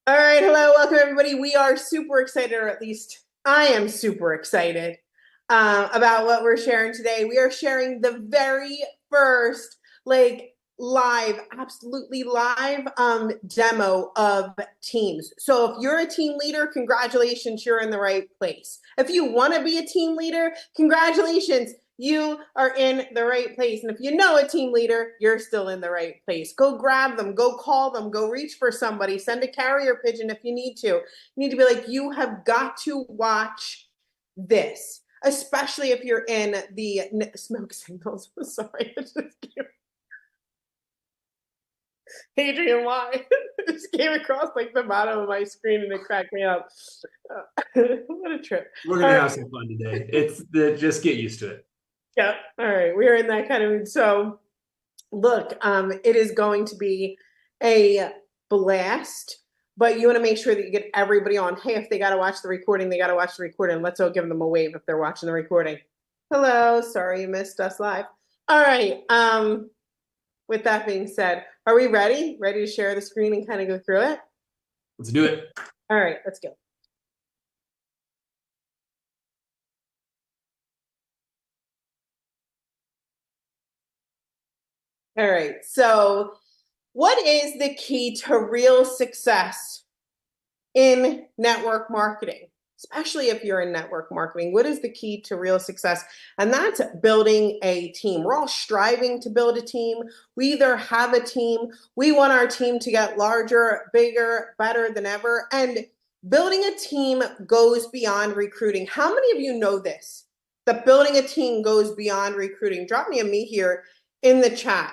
All right, hello, welcome everybody. We are super excited, or at least I am super excited about what we're sharing today. We are sharing the very first, live, absolutely live demo of Teams. So if you're a team leader, congratulations, you're in the right place. If you want to be a team leader, congratulations, you are in the right place. And if you know a team leader, you're still in the right place. Go grab them, go call them, go reach for somebody, send a carrier pigeon if you need to. You need to be like, you have got to watch this, especially if you're in the smoke signals. Sorry, Adrian, why? It just came across like the bottom of my screen and it cracked me up. What a trip. We're gonna have some fun today. Just get used to it. Yeah. All right. We're in that kind of mood. So look, it is going to be a blast, but you want to make sure that you get everybody on. Hey, if they got to watch the recording, they got to watch the recording. Let's all give them a wave if they're watching the recording. Hello. Sorry you missed us live. All right. With that being said, are we ready? Ready to share the screen and kind of go through it? Let's do it. All right, let's go. All right, so what is the key to real success in network marketing? Especially if you're in network marketing, what is the key to real success? And that's building a team. We're all striving to build a team. We either have a team, we want our team to get larger, bigger, better than ever. And building a team goes beyond recruiting. How many of you know this? That building a team goes beyond recruiting? Drop me a me here in the chat,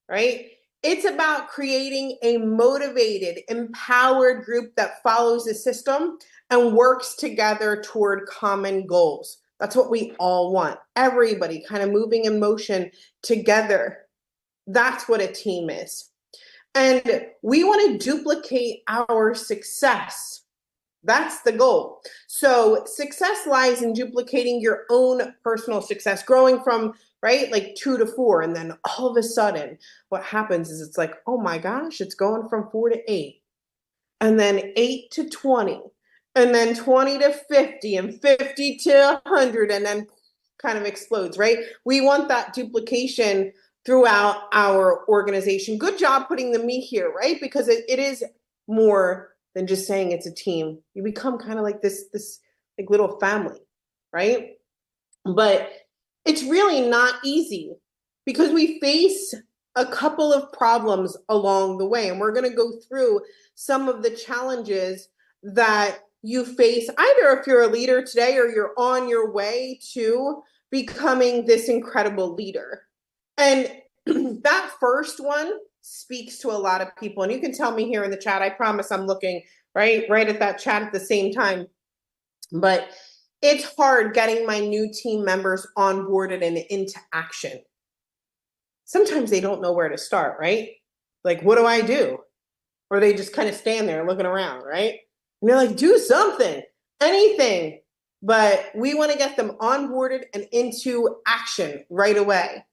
right? It's about creating a motivated, empowered group that follows the system and works together toward common goals. That's what we all want. Everybody kind of moving in motion together. That's what a team is. And we want to duplicate our success. That's the goal. So success lies in duplicating your own personal success, growing from, right, like 2 to 4. And then all of a sudden, what happens is it's like, oh my gosh, it's going from 4 to 8. And then 8 to 20. And then 20 to 50 and 50 to 100. And then kind of explodes, right? We want that duplication throughout our organization. Good job putting the me here, right? Because it is more than just saying it's a team. You become kind of like this like little family, right? But it's really not easy because we face a couple of problems along the way. And we're going to go through some of the challenges that you face, either if you're a leader today or you're on your way to becoming this incredible leader. And that first one speaks to a lot of people. And you can tell me here in the chat. I promise I'm looking right at that chat at the same time. But it's hard getting my new team members onboarded and into action. Sometimes they don't know where to start, right? Like, what do I do? Or they just kind of stand there looking around, right? And you're like, do something, anything. But we want to get them onboarded and into action right away.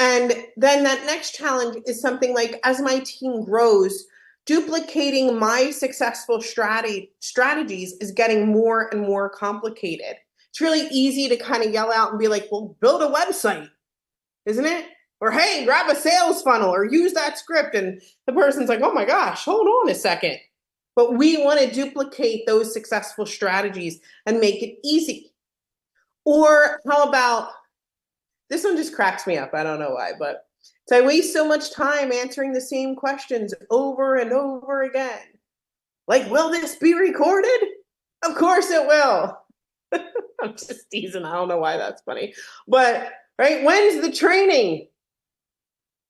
And then that next challenge is something like, as my team grows, duplicating my successful strategies is getting more and more complicated. It's really easy to kind of yell out and be like, well, build a website, isn't it? Or, hey, grab a sales funnel or use that script. And the person's like, oh my gosh, hold on a second. But we want to duplicate those successful strategies and make it easy. Or how about, this one just cracks me up. I don't know why, but so I waste so much time answering the same questions over and over again. Like, will this be recorded? Of course it will. I'm just teasing. I don't know why that's funny. But, right, when's the training?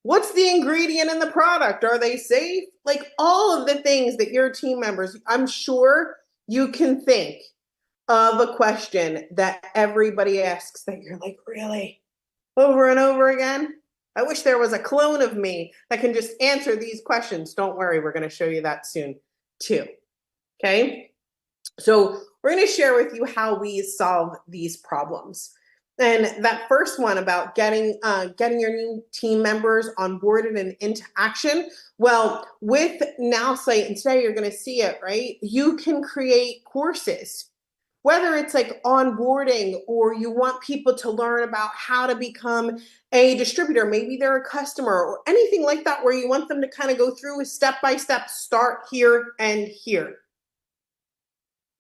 What's the ingredient in the product? Are they safe? Like all of the things that your team members, I'm sure you can think of a question that everybody asks that you're like, really? Over and over again? I wish there was a clone of me that can just answer these questions. Don't worry, we're going to show you that soon too. Okay? So we're going to share with you how we solve these problems. And that first one about getting your new team members onboarded and into action. Well, with Nowsite, and today you're going to see it, right? You can create courses, whether it's like onboarding or you want people to learn about how to become a distributor, maybe they're a customer or anything like that, where you want them to kind of go through a step-by-step, start here and here.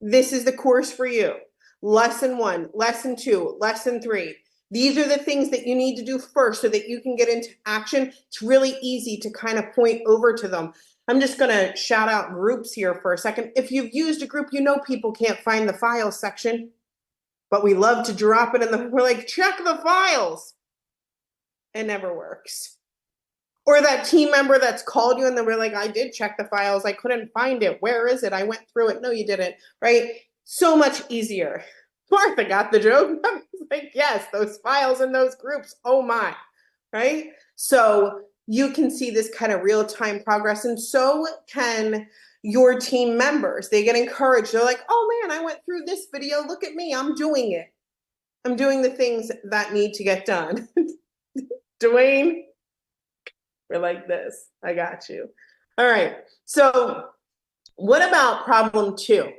This is the course for you. Lesson 1, lesson 2, lesson 3. These are the things that you need to do first so that you can get into action. It's really easy to kind of point over to them. I'm just going to shout out groups here for a second. If you've used a group, you know people can't find the files section, but we love to drop it in the, we're like, check the files. It never works. Or that team member that's called you and then we're like, I did check the files. I couldn't find it. Where is it? I went through it. No, you didn't, right? So much easier. Martha got the joke. I was like, yes, those files in those groups. Oh my, right? So you can see this kind of real-time progress, and so can your team members. They get encouraged. They're like, oh man, I went through this video. Look at me. I'm doing it. I'm doing the things that need to get done. Dwayne, we're like this. I got you. All right. So what about problem 2?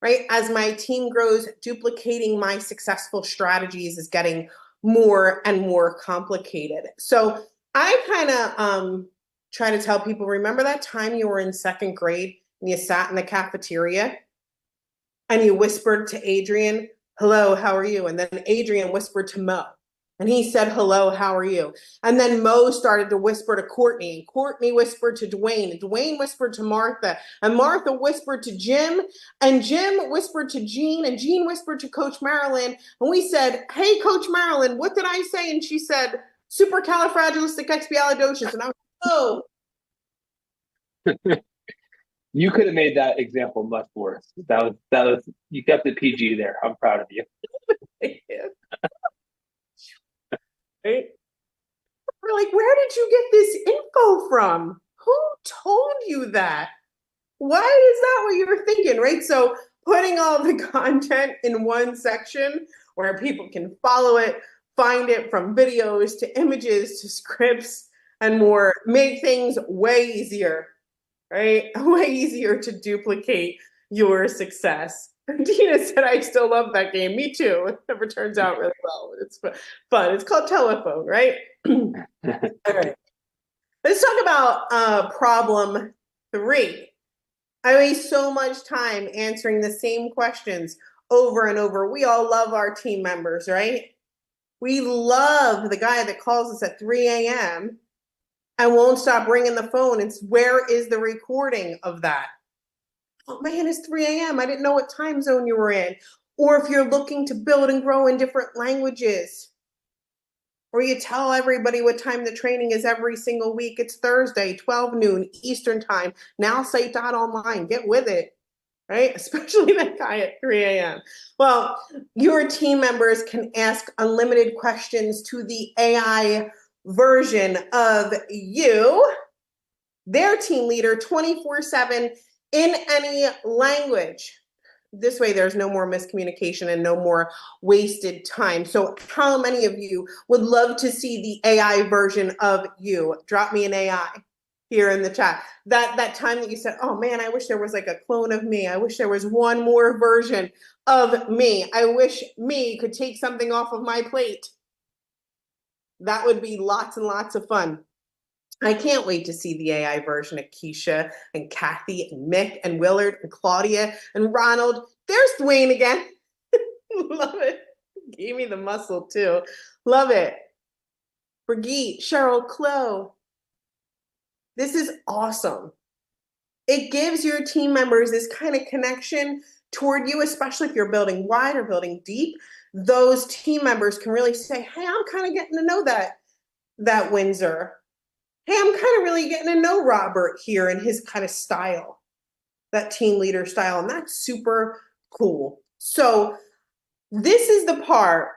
Right? As my team grows, duplicating my successful strategies is getting more and more complicated. So I kind of try to tell people, remember that time you were in 2nd grade and you sat in the cafeteria and you whispered to Adrian, hello, how are you? And then Adrian whispered to Mo. And he said, hello, how are you? And then Mo started to whisper to Courtney, and Courtney whispered to Dwayne, and Dwayne whispered to Martha, and Martha whispered to Jim, and Jim whispered to Jean, and Jean whispered to Coach Marilyn. And we said, hey, Coach Marilyn, what did I say? And she said, supercalifragilisticexpialidocious. And I was like, oh. You could have made that example much worse. That was you kept it PG there. I'm proud of you. Right? We're like, where did you get this info from? Who told you that? Why is that what you were thinking, right? So putting all the content in one section where people can follow it, find it, from videos to images to scripts and more, make things way easier, right? Way easier to duplicate your success. Dina said, I still love that game. Me too. It never turns out really well. It's fun. It's called telephone, right? All right. Let's talk about problem 3. I waste so much time answering the same questions over and over. We all love our team members, right? We love the guy that calls us at 3 a.m. and won't stop ringing the phone. It's where is the recording of that? Oh man, it's 3 a.m. I didn't know what time zone you were in. Or if you're looking to build and grow in different languages, or you tell everybody what time the training is every single week. It's Thursday, 12 noon Eastern time. Nowsite.online. Get with it, right? Especially that guy at 3 a.m. Well, your team members can ask unlimited questions to the AI version of you, their team leader, 24/7 in any language. This way there's no more miscommunication and no more wasted time. So how many of you would love to see the AI version of you? Drop me an AI here in the chat. That time that you said, oh man, I wish there was like a clone of me. I wish there was one more version of me. I wish me could take something off of my plate. That would be lots and lots of fun. I can't wait to see the AI version of Keisha and Kathy and Mick and Willard and Claudia and Ronald. There's Dwayne again. Love it. Gave me the muscle too. Love it. Brigitte, Cheryl, Chloe. This is awesome. It gives your team members this kind of connection toward you, especially if you're building wide or building deep. Those team members can really say, hey, I'm kind of getting to know that Windsor. Hey, I'm kind of really getting to know Robert here and his kind of style, that team leader style, and that's super cool. So this is the part,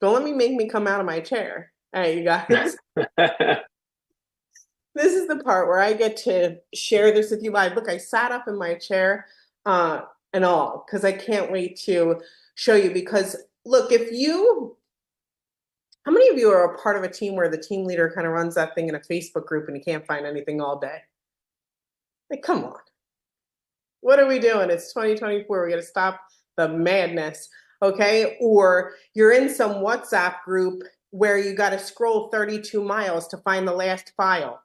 don't let me make me come out of my chair. All right, you guys. This is the part where I get to share this with you live. Look, I sat up in my chair and all, because I can't wait to show you, because look, how many of you are a part of a team where the team leader kind of runs that thing in a Facebook group and you can't find anything all day? Like, come on. What are we doing? It's 2024. We got to stop the madness, okay? Or you're in some WhatsApp group where you got to scroll 32 miles to find the last file.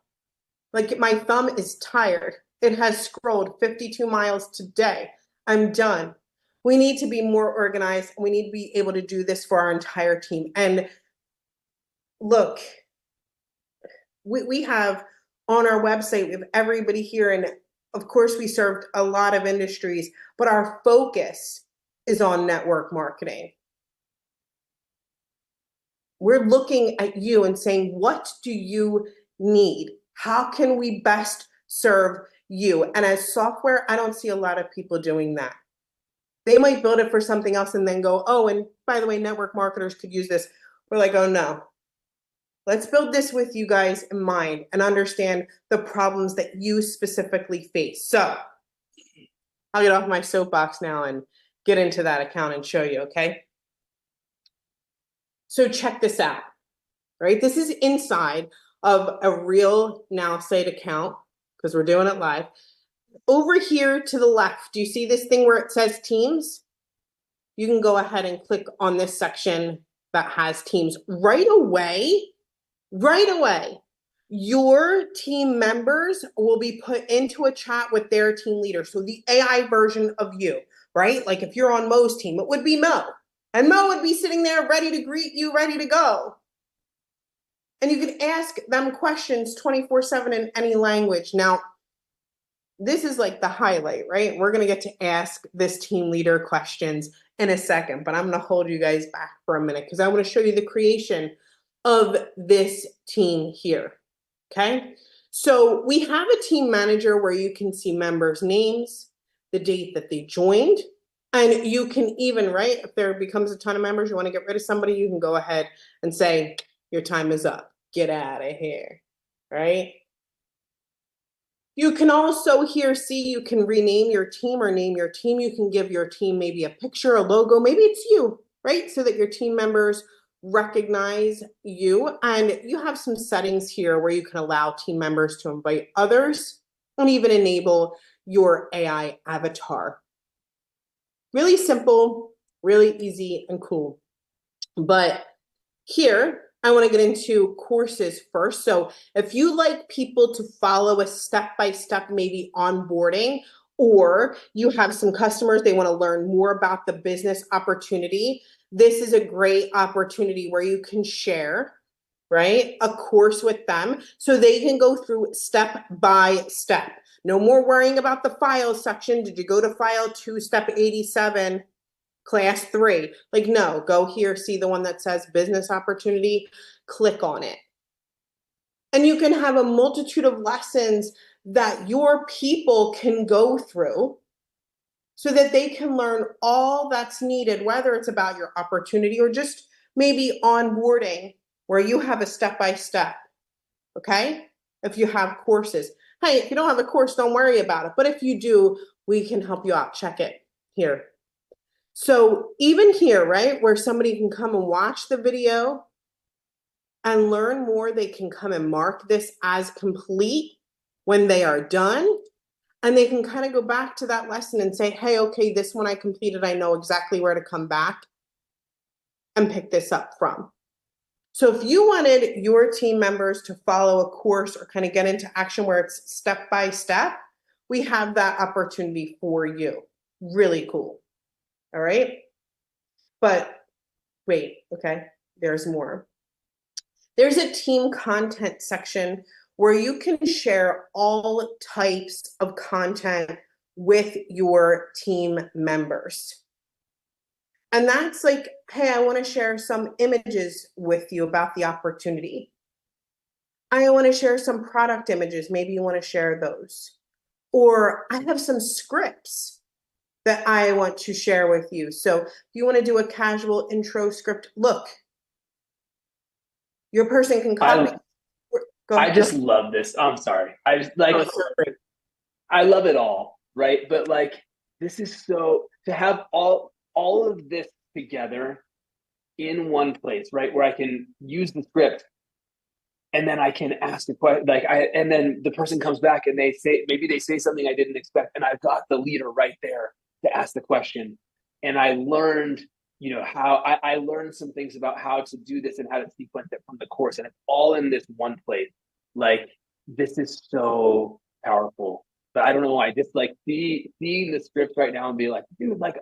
Like, my thumb is tired. It has scrolled 52 miles today. I'm done. We need to be more organized, and we need to be able to do this for our entire team. And look, we have on our website, we have everybody here, and of course we served a lot of industries, but our focus is on network marketing. We're looking at you and saying, what do you need? How can we best serve you? And as software, I don't see a lot of people doing that. They might build it for something else and then go, oh, and by the way, network marketers could use this. We're like, oh no. Let's build this with you guys in mind and understand the problems that you specifically face. So I'll get off my soapbox now and get into that account and show you, okay? So check this out, right? This is inside of a real Nowsite account because we're doing it live. Over here to the left, do you see this thing where it says Teams? You can go ahead and click on this section that has Teams. Right away, your team members will be put into a chat with their team leader. So the AI version of you, right? Like if you're on Mo's team, it would be Mo. And Mo would be sitting there ready to greet you, ready to go. And you can ask them questions 24/7 in any language. Now, this is like the highlight, right? We're going to get to ask this team leader questions in a second, but I'm going to hold you guys back for a minute because I want to show you the creation of this team here. Okay, so we have a team manager where you can see members' names, the date that they joined, and you can even, right, if there becomes a ton of members, you want to get rid of somebody, you can go ahead and say, your time is up, get out of here, right? You can also here see, you can rename your team or name your team. You can give your team maybe a picture, a logo, maybe it's you, right? So that your team members recognize you. And you have some settings here where you can allow team members to invite others and even enable your AI avatar. Really simple, really easy and cool. But here, I want to get into courses first. So if you like people to follow a step-by-step, maybe onboarding, or you have some customers, they want to learn more about the business opportunity, this is a great opportunity where you can share, right, a course with them so they can go through step by step. No more worrying about the file section. Did you go to file 2, step 87? Class 3, like, no, go here, see the one that says business opportunity, click on it. And you can have a multitude of lessons that your people can go through so that they can learn all that's needed, whether it's about your opportunity or just maybe onboarding where you have a step-by-step, okay? If you have courses. Hey, if you don't have a course, don't worry about it. But if you do, we can help you out. Check it here. So even here, right, where somebody can come and watch the video and learn more, they can come and mark this as complete when they are done. And they can kind of go back to that lesson and say, hey, okay, this one I completed. I know exactly where to come back and pick this up from. So if you wanted your team members to follow a course or kind of get into action where it's step by step, we have that opportunity for you. Really cool. All right. But wait, okay, there's more. There's a team content section where you can share all types of content with your team members. And that's like, hey, I want to share some images with you about the opportunity. I want to share some product images. Maybe you want to share those. Or I have some scripts that I want to share with you. So if you want to do a casual intro script, look, your person can copy. I just love this. I'm sorry. I just like, I love it all, right? But like, this is so, to have all of this together in one place, right? Where I can use the script and then I can ask a question, and then the person comes back and maybe they say something I didn't expect, and I've got the leader right there to ask the question. And I learned, how I learned some things about how to do this and how to sequence it from the course, and it's all in this one place. Like, this is so powerful. But I don't know why. I just like seeing the script right now and be like, dude, like,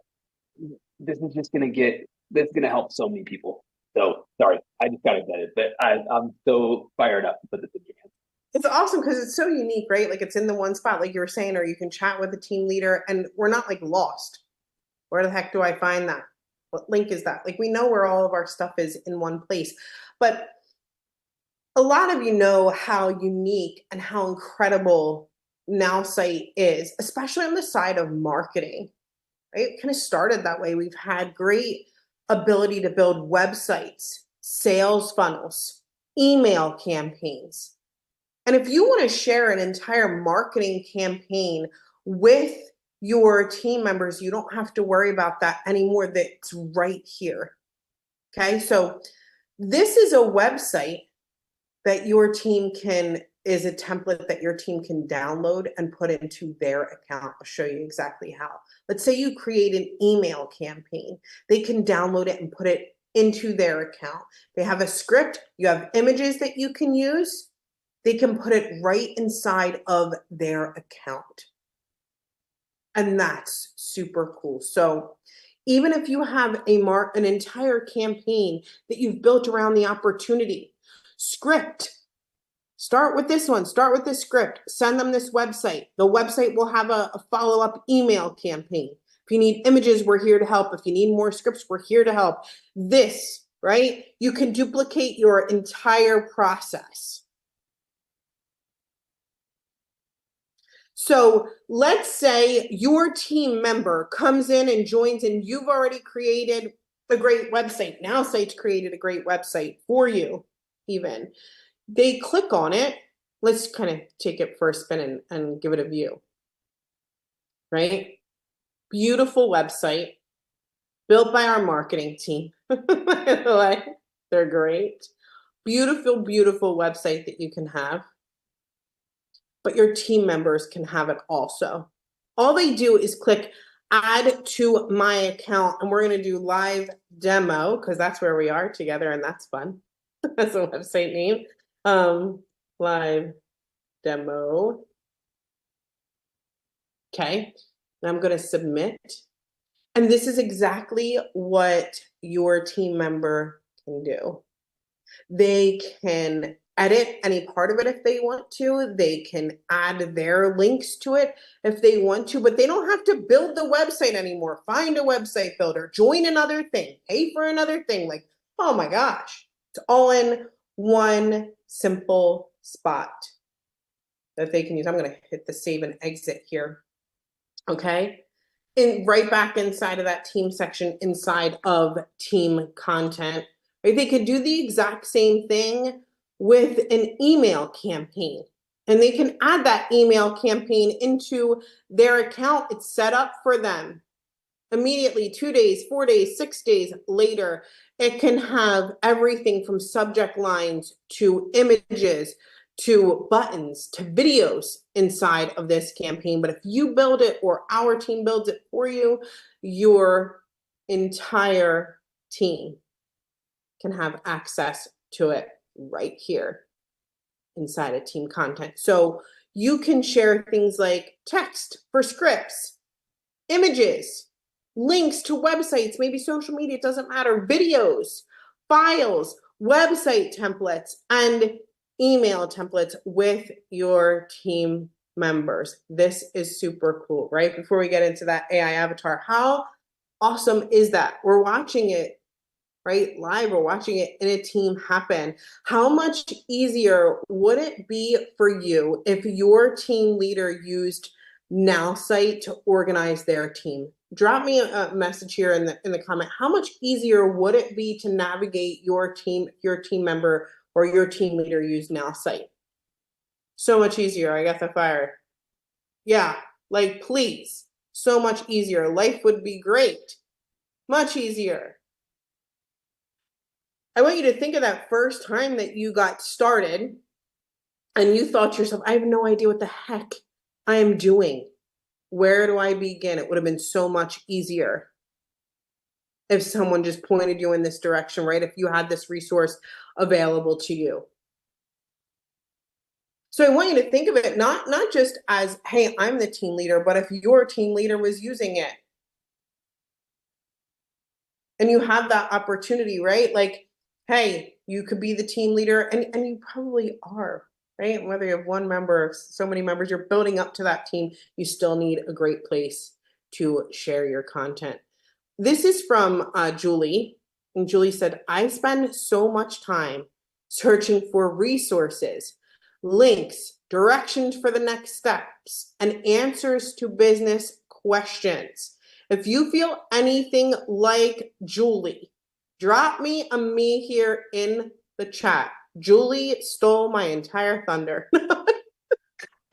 this is just gonna help so many people. So sorry, I just got excited, but I'm so fired up to put this in your hands. It's awesome because it's so unique, right? Like it's in the one spot, like you were saying, or you can chat with the team leader and we're not like lost. Where the heck do I find that? What link is that? Like we know where all of our stuff is in one place. But a lot of you know how unique and how incredible Nowsite is, especially on the side of marketing, right? It kind of started that way. We've had great ability to build websites, sales funnels, email campaigns. And if you want to share an entire marketing campaign with your team members, you don't have to worry about that anymore. That's right here. Okay, so this is a website that your team is a template that your team can download and put into their account. I'll show you exactly how. Let's say you create an email campaign. They can download it and put it into their account. They have a script. You have images that you can use. They can put it right inside of their account. And that's super cool. So even if you have an entire campaign that you've built around the opportunity, script, start with this one, start with this script, send them this website. The website will have a follow-up email campaign. If you need images, we're here to help. If you need more scripts, we're here to help. This, right? You can duplicate your entire process. So let's say your team member comes in and joins and you've already created a great website. Nowsite's created a great website for you even. They click on it. Let's kind of take it for a spin and give it a view, right? Beautiful website built by our marketing team. By the way, they're great. Beautiful, beautiful website that you can have. But your team members can have it also. All they do is click add to my account, and we're going to do live demo because that's where we are together, and that's fun. That's a website name. Live demo. Okay, and I'm going to submit. And this is exactly what your team member can do. They can edit any part of it if they want to. They can add their links to it if they want to, but they don't have to build the website anymore. Find a website builder, join another thing, pay for another thing. Like, oh my gosh, it's all in one simple spot that they can use. I'm going to hit the save and exit here. Okay. And right back inside of that team section, inside of team content. Right? They could do the exact same thing with an email campaign. And they can add that email campaign into their account. It's set up for them. Immediately, 2 days, 4 days, 6 days later, it can have everything from subject lines to images to buttons to videos inside of this campaign. But if you build it or our team builds it for you, your entire team can have access to it right here inside of team content. So you can share things like text for scripts, images, links to websites, maybe social media, it doesn't matter, videos, files, website templates, and email templates with your team members. This is super cool, right? Before we get into that AI avatar, how awesome is that? We're watching it, right? Live, we're watching it in a team happen. How much easier would it be for you if your team leader used Nowsite to organize their team? Drop me a message here in the comment. How much easier would it be to navigate your team member or your team leader use Nowsite? So much easier. I got the fire. Yeah, like please. So much easier. Life would be great. Much easier. I want you to think of that first time that you got started and you thought to yourself, I have no idea what the heck I am doing. Where do I begin? It would have been so much easier if someone just pointed you in this direction, right? If you had this resource available to you. So I want you to think of it not just as, hey, I'm the team leader, but if your team leader was using it and you have that opportunity, right? Like, hey, you could be the team leader, and you probably are, right? Whether you have one member or so many members, you're building up to that team, you still need a great place to share your content. This is from Julie. And Julie said, I spend so much time searching for resources, links, directions for the next steps, and answers to business questions. If you feel anything like Julie, drop me a me here in the chat. Julie stole my entire thunder.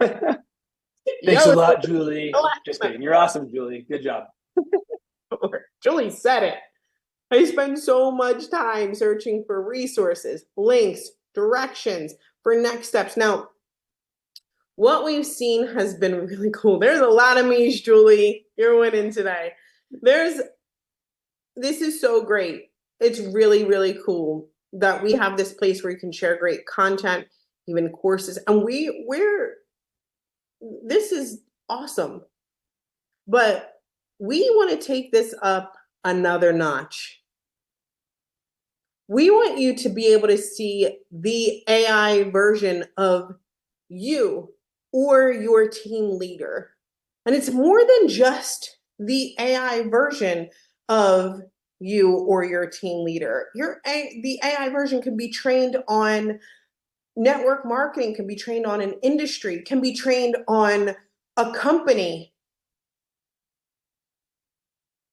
Thanks a Yo, lot, Julie. Just kidding. You're awesome, Julie. Good job. Julie said it. I spend so much time searching for resources, links, directions for next steps. Now, what we've seen has been really cool. There's a lot of me's, Julie. You're winning today. This is so great. It's really, really cool that we have this place where you can share great content, even courses. And this is awesome. But we want to take this up another notch. We want you to be able to see the AI version of you or your team leader. And it's more than just the AI version of you or your team leader. The AI version can be trained on network marketing, can be trained on an industry, can be trained on a company.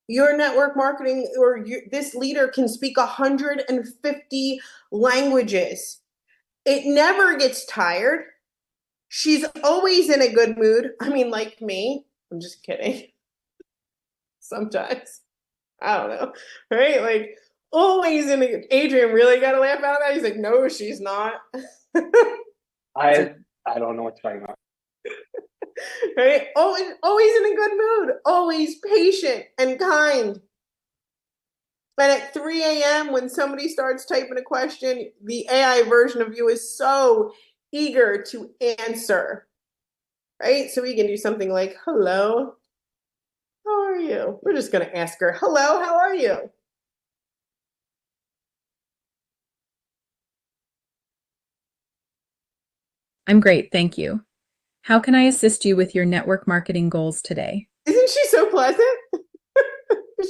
Your network marketing this leader can speak 150 languages. It never gets tired. She's always in a good mood. I mean, like me. I'm just kidding. Sometimes. I don't know. Right? Like, always in a Adrian really got to laugh out of that. He's like, no, she's not. I don't know what you're talking about. Right? Always in a good mood. Always patient and kind. But at 3 a.m., when somebody starts typing a question, the AI version of you is so eager to answer, right? So we can do something like, hello, how are you? We're just going to ask her, hello, how are you? I'm great, thank you. How can I assist you with your network marketing goals today? Isn't she so pleasant?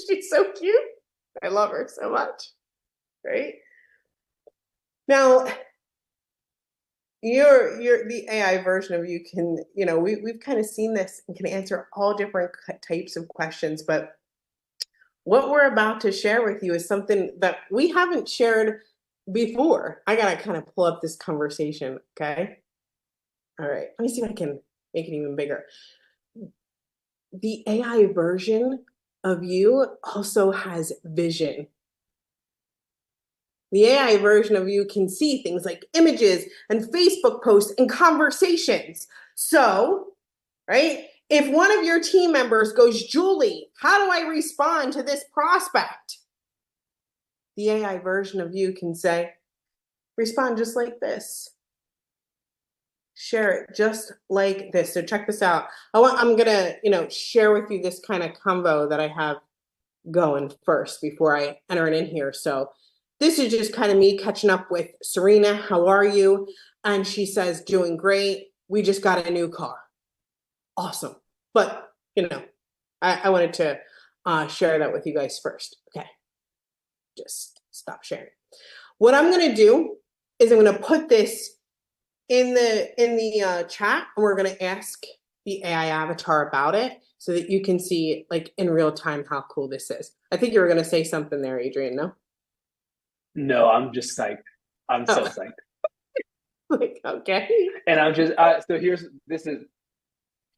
She's so cute. I love her so much, right? Now, the AI version of you can, we've kind of seen this and can answer all different types of questions, but what we're about to share with you is something that we haven't shared before. I gotta kind of pull up this conversation, okay? All right, let me see if I can make it even bigger. The AI version of you also has vision. The AI version of you can see things like images and Facebook posts and conversations. So, right, if one of your team members goes, Julie, how do I respond to this prospect? The AI version of you can say, respond just like this. Share it just like this. So check this out. I'm gonna, share with you this kind of combo that I have going first before I enter it in here. So this is just kind of me catching up with Serena. How are you? And she says, doing great. We just got a new car. Awesome. But, I wanted to share that with you guys first. Okay. Just stop sharing. What I'm going to do is I'm going to put this in the chat, and we're going to ask the AI avatar about it so that you can see, like, in real time how cool this is. I think you were going to say something there, Adrian, no? No, I'm just psyched. I'm so psyched. Like, okay. And I'm just, this is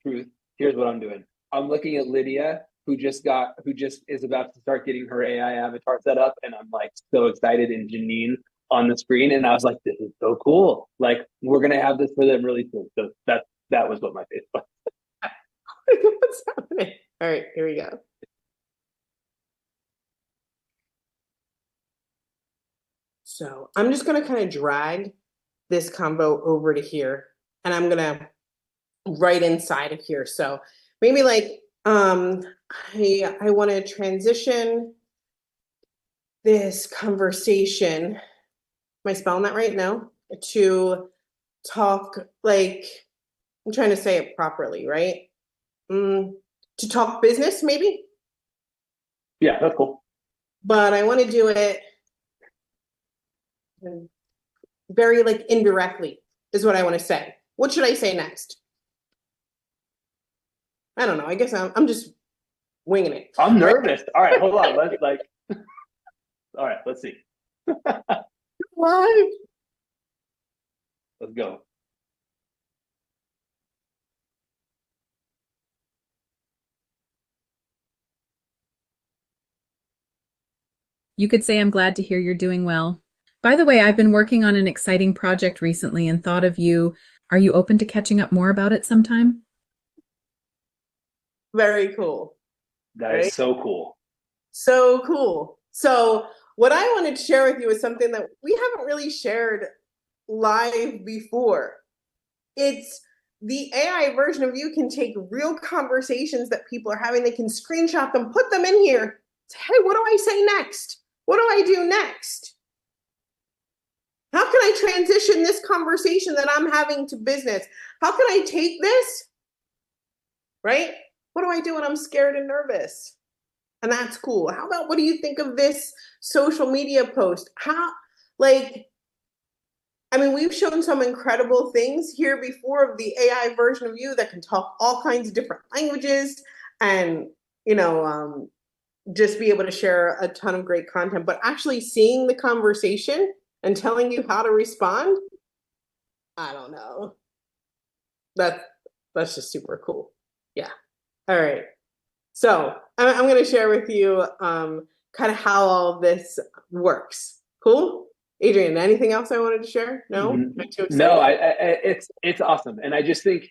truth. Here's what I'm doing. I'm looking at Lydia who just is about to start getting her AI avatar set up, and I'm like so excited, and Janine on the screen, and I was like, this is so cool. Like, we're gonna have this for them really soon. So that was what my face was. What's happening? All right, here we go. So I'm just gonna kind of drag this combo over to here, and I'm gonna right inside of here. So maybe like I want to transition this conversation. Am I spelling that right? No. To talk, like, I'm trying to say it properly, right? To talk business, maybe. Yeah, that's cool. But I want to do it very like indirectly, is what I want to say. What should I say next? I don't know. I guess I'm just winging it. I'm nervous. All right, hold on. All right, let's see. Live. Let's go. You could say I'm glad to hear you're doing well. By the way, I've been working on an exciting project recently and thought of you. Are you open to catching up more about it sometime? Very cool. That is so cool. So cool. So what I wanted to share with you is something that we haven't really shared live before. It's the AI version of you can take real conversations that people are having. They can screenshot them, put them in here. Say, hey, what do I say next? What do I do next? How can I transition this conversation that I'm having to business? How can I take this? Right? What do I do when I'm scared and nervous? And that's cool. How about, what do you think of this social media post? I mean, we've shown some incredible things here before of the AI version of you that can talk all kinds of different languages and, just be able to share a ton of great content, but actually seeing the conversation and telling you how to respond, I don't know. That's just super cool. Yeah. All right. So I'm going to share with you kind of how all of this works. Cool? Adrian, anything else I wanted to share? No? Am I too excited? No, it's awesome. And I just think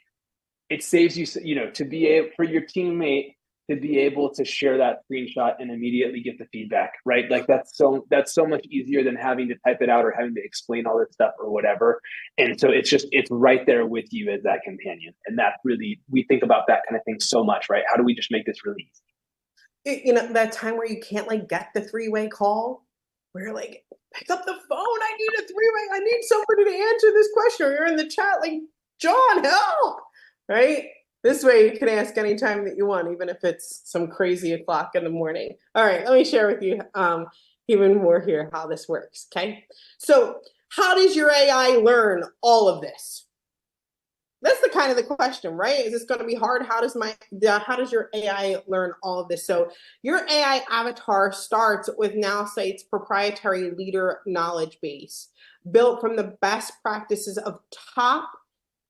it saves you, to be able, for your teammate to be able to share that screenshot and immediately get the feedback, right? Like that's so much easier than having to type it out or having to explain all this stuff or whatever. And so it's right there with you as that companion. And that really, we think about that kind of thing so much, right? How do we just make this really easy? That time where you can't like get the three-way call, where you're like, pick up the phone, I need a three-way, I need somebody to answer this question. Or you're in the chat like, John, help, right? This way you can ask anytime that you want, even if it's some crazy o'clock in the morning. All right, let me share with you even more here how this works, okay? So how does your AI learn all of this? That's the kind of the question, right? Is this going to be hard? How does your AI learn all of this? So your AI avatar starts with Nowsite's proprietary leader knowledge base, built from the best practices of top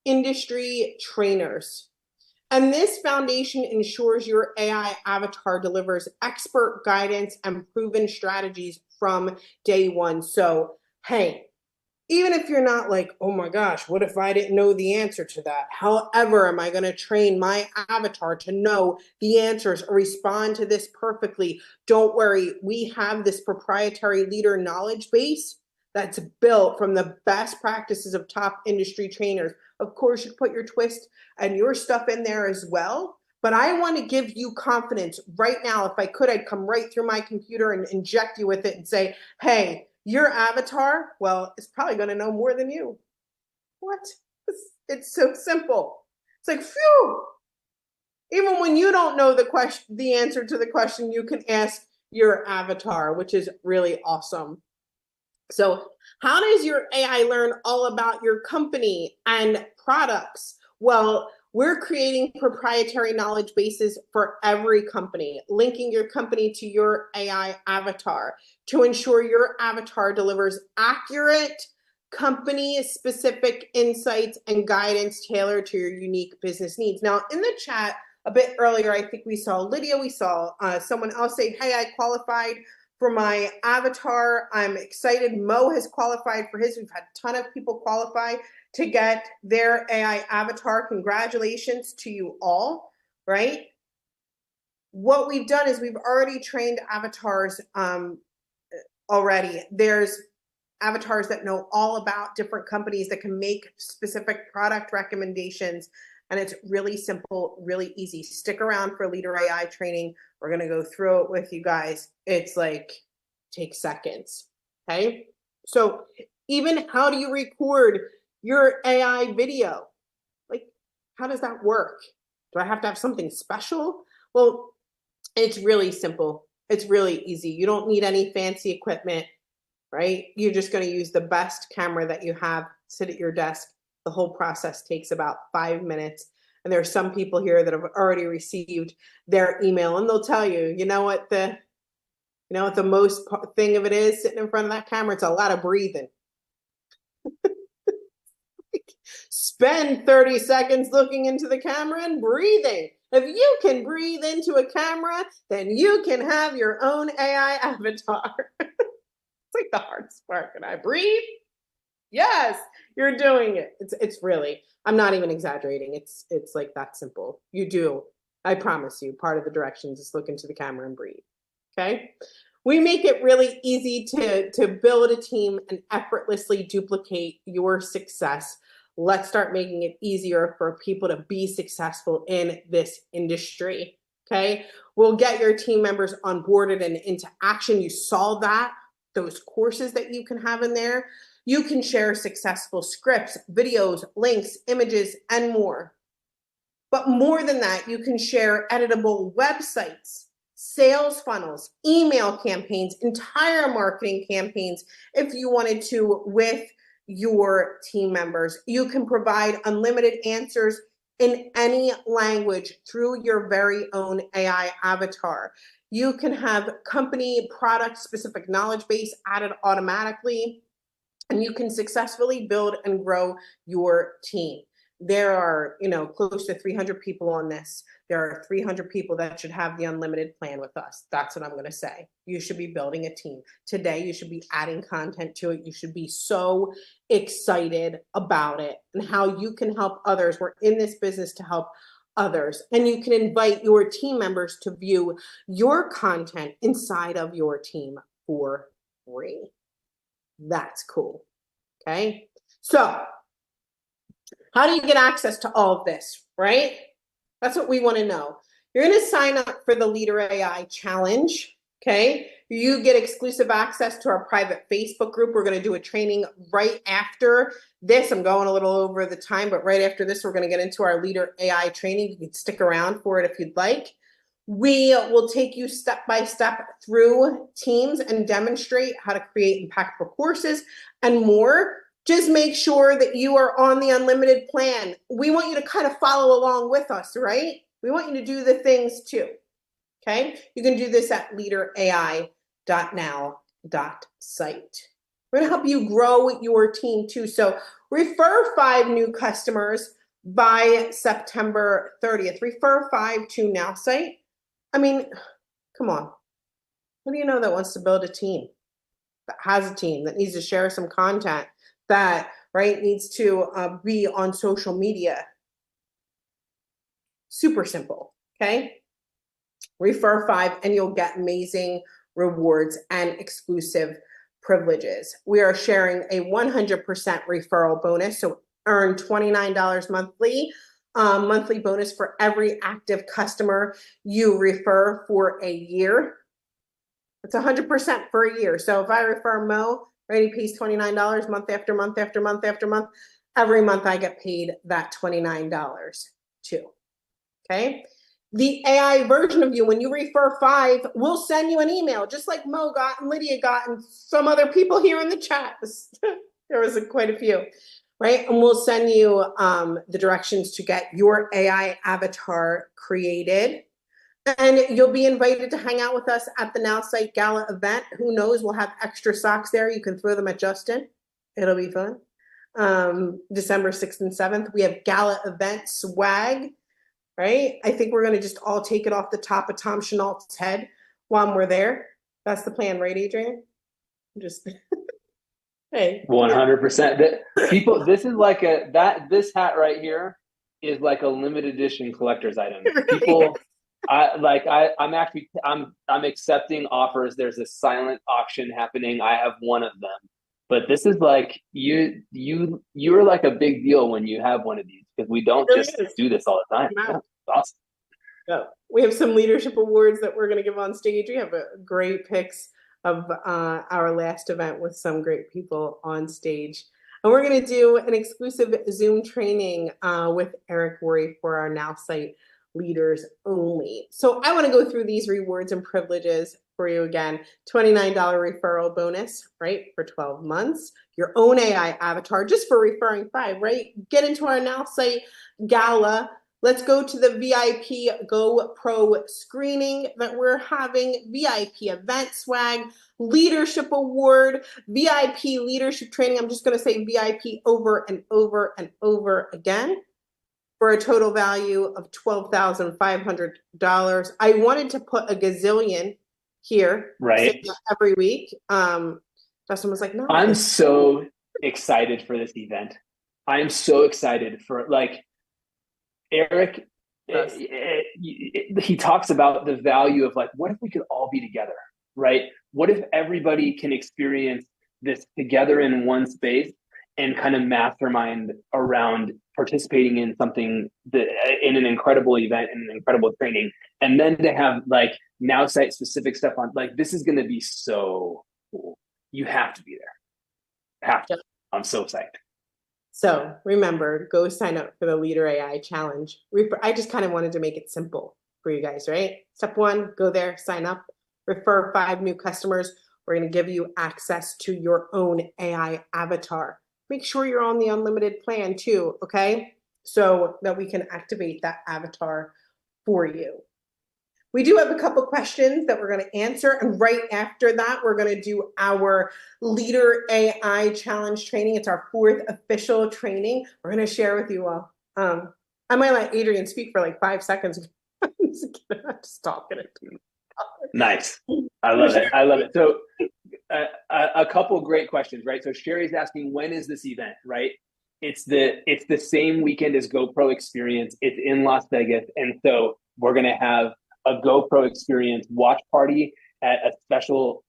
industry trainers. And this foundation ensures your AI avatar delivers expert guidance and proven strategies from day one. So, hey, even if you're not like, oh my gosh, what if I didn't know the answer to that? However, am I going to train my avatar to know the answers or respond to this perfectly? Don't worry. We have this proprietary leader knowledge base that's built from the best practices of top industry trainers. Of course, you put your twist and your stuff in there as well. But I want to give you confidence right now. If I could, I'd come right through my computer and inject you with it and say, hey, your avatar, well, it's probably going to know more than you. What? It's so simple. It's like, phew. Even when you don't know the answer to the question, you can ask your avatar, which is really awesome. So how does your AI learn all about your company and products? Well, we're creating proprietary knowledge bases for every company, linking your company to your AI avatar to ensure your avatar delivers accurate, company-specific insights and guidance tailored to your unique business needs. Now, in the chat, a bit earlier, I think we saw Lydia, we saw someone else say, hey, I qualified for my avatar. I'm excited. Mo has qualified for his. We've had a ton of people qualify to get their AI avatar. Congratulations to you all, right? What we've done is we've already trained avatars already. There's avatars that know all about different companies that can make specific product recommendations. And it's really simple, really easy. Stick around for Leader AI training. We're going to go through it with you guys. It's like, take seconds. Okay. So even how do you record your AI video? Like, how does that work? Do I have to have something special? Well, it's really simple. It's really easy. You don't need any fancy equipment, right? You're just going to use the best camera that you have, sit at your desk. The whole process takes about 5 minutes. And there are some people here that have already received their email, and they'll tell you, you know what the most thing of it is sitting in front of that camera? It's a lot of breathing. Spend 30 seconds looking into the camera and breathing. If you can breathe into a camera, then you can have your own AI avatar. It's like the hardest part. Can I breathe? Yes, you're doing it. It's really, I'm not even exaggerating. It's like that simple. You do. I promise you, part of the directions is look into the camera and breathe. Okay? We make it really easy to build a team and effortlessly duplicate your success. Let's start making it easier for people to be successful in this industry. Okay? We'll get your team members onboarded and into action. You saw that, those courses that you can have in there. You can share successful scripts, videos, links, images, and more. But more than that, you can share editable websites, sales funnels, email campaigns, entire marketing campaigns if you wanted to with your team members. You can provide unlimited answers in any language through your very own AI avatar. You can have company product specific knowledge base added automatically, and you can successfully build and grow your team. There are, close to 300 people on this. There are 300 people that should have the unlimited plan with us. That's what I'm going to say. You should be building a team. Today, you should be adding content to it. You should be so excited about it and how you can help others. We're in this business to help others. And you can invite your team members to view your content inside of your team for free. That's cool. Okay. So how do you get access to all of this, right? That's what we want to know. You're going to sign up for the Leader AI Challenge. Okay. You get exclusive access to our private Facebook group. We're going to do a training right after this. I'm going a little over the time, but right after this, we're going to get into our Leader AI training. You can stick around for it if you'd like. We will take you step by step through teams and demonstrate how to create impactful courses and more. Just make sure that you are on the unlimited plan. We want you to kind of follow along with us, right? We want you to do the things too. Okay? You can do this at leaderai.now.site. We're going to help you grow your team too. So refer 5 new customers by September 30th. Refer 5 to Nowsite. I mean, come on. Who do you know that wants to build a team, that has a team, that needs to share some content, that, right, needs to be on social media? Super simple, okay? Refer 5 and you'll get amazing rewards and exclusive privileges. We are sharing a 100% referral bonus, so earn $29 monthly. Monthly bonus for every active customer you refer for a year. It's 100% for a year. So if I refer Mo, right, he pays $29 month after month after month after month. Every month I get paid that $29 too. Okay. The AI version of you, when you refer 5, we'll send you an email, just like Mo got and Lydia got and some other people here in the chat. There was quite a few. Right? And we'll send you the directions to get your AI avatar created. And you'll be invited to hang out with us at the Nowsite Gala event. Who knows? We'll have extra socks there. You can throw them at Justin. It'll be fun. December 6th and 7th, we have gala event swag. right? I think we're going to just all take it off the top of Tom Chenault's head while we're there. That's the plan, right, Adrian? Just hey. 100%. That people, this is like this hat right here is like a limited edition collector's item. People, I'm accepting offers. There's a silent auction happening. I have one of them, but this is like you're like a big deal when you have one of these, because we don't It really just is. do this all the time. Yeah, it's awesome. So we have some leadership awards that we're going to give on stage. We have a great pics of our last event with some great people on stage. And we're going to do an exclusive Zoom training with Eric Cory for our Nowsite leaders only. So I want to go through these rewards and privileges for you again. $29 referral bonus, right, for 12 months. Your own AI avatar just for referring 5, right? Get into our Nowsite gala. Let's go to the VIP GoPro screening that we're having, VIP event swag, leadership award, VIP leadership training. I'm just going to say VIP over and over and over again for a total value of $12,500. I wanted to put a gazillion here, right, every week. Justin was like, no. I'm so excited for this event. I'm so excited for, like, Eric, Yes. he talks about the value of, like, what if we could all be together, right? What if everybody can experience this together in one space and kind of mastermind around participating in something that, in an incredible event and an incredible training, and then to have like Nowsite specific stuff on, like, this is going to be so cool. You have to be there. Have to. I'm so psyched. So remember, go sign up for the Leader AI Challenge. I just kind of wanted to make it simple for you guys, right? Step 1, go there, sign up, refer 5 new customers. We're going to give you access to your own AI avatar. Make sure you're on the unlimited plan too, okay? So that we can activate that avatar for you. We do have a couple questions that we're going to answer. And right after that, we're going to do our Leader AI Challenge training. It's our 4th official training. We're going to share with you all. I might let Adrian speak for like 5 seconds. I'm just talking it to me. Nice. I love it. I love it. So a couple of great questions, right? So Sherry's asking, when is this event, right? It's the same weekend as GoPro Experience. It's in Las Vegas. And so we're going to have a GoPro Experience watch party at a special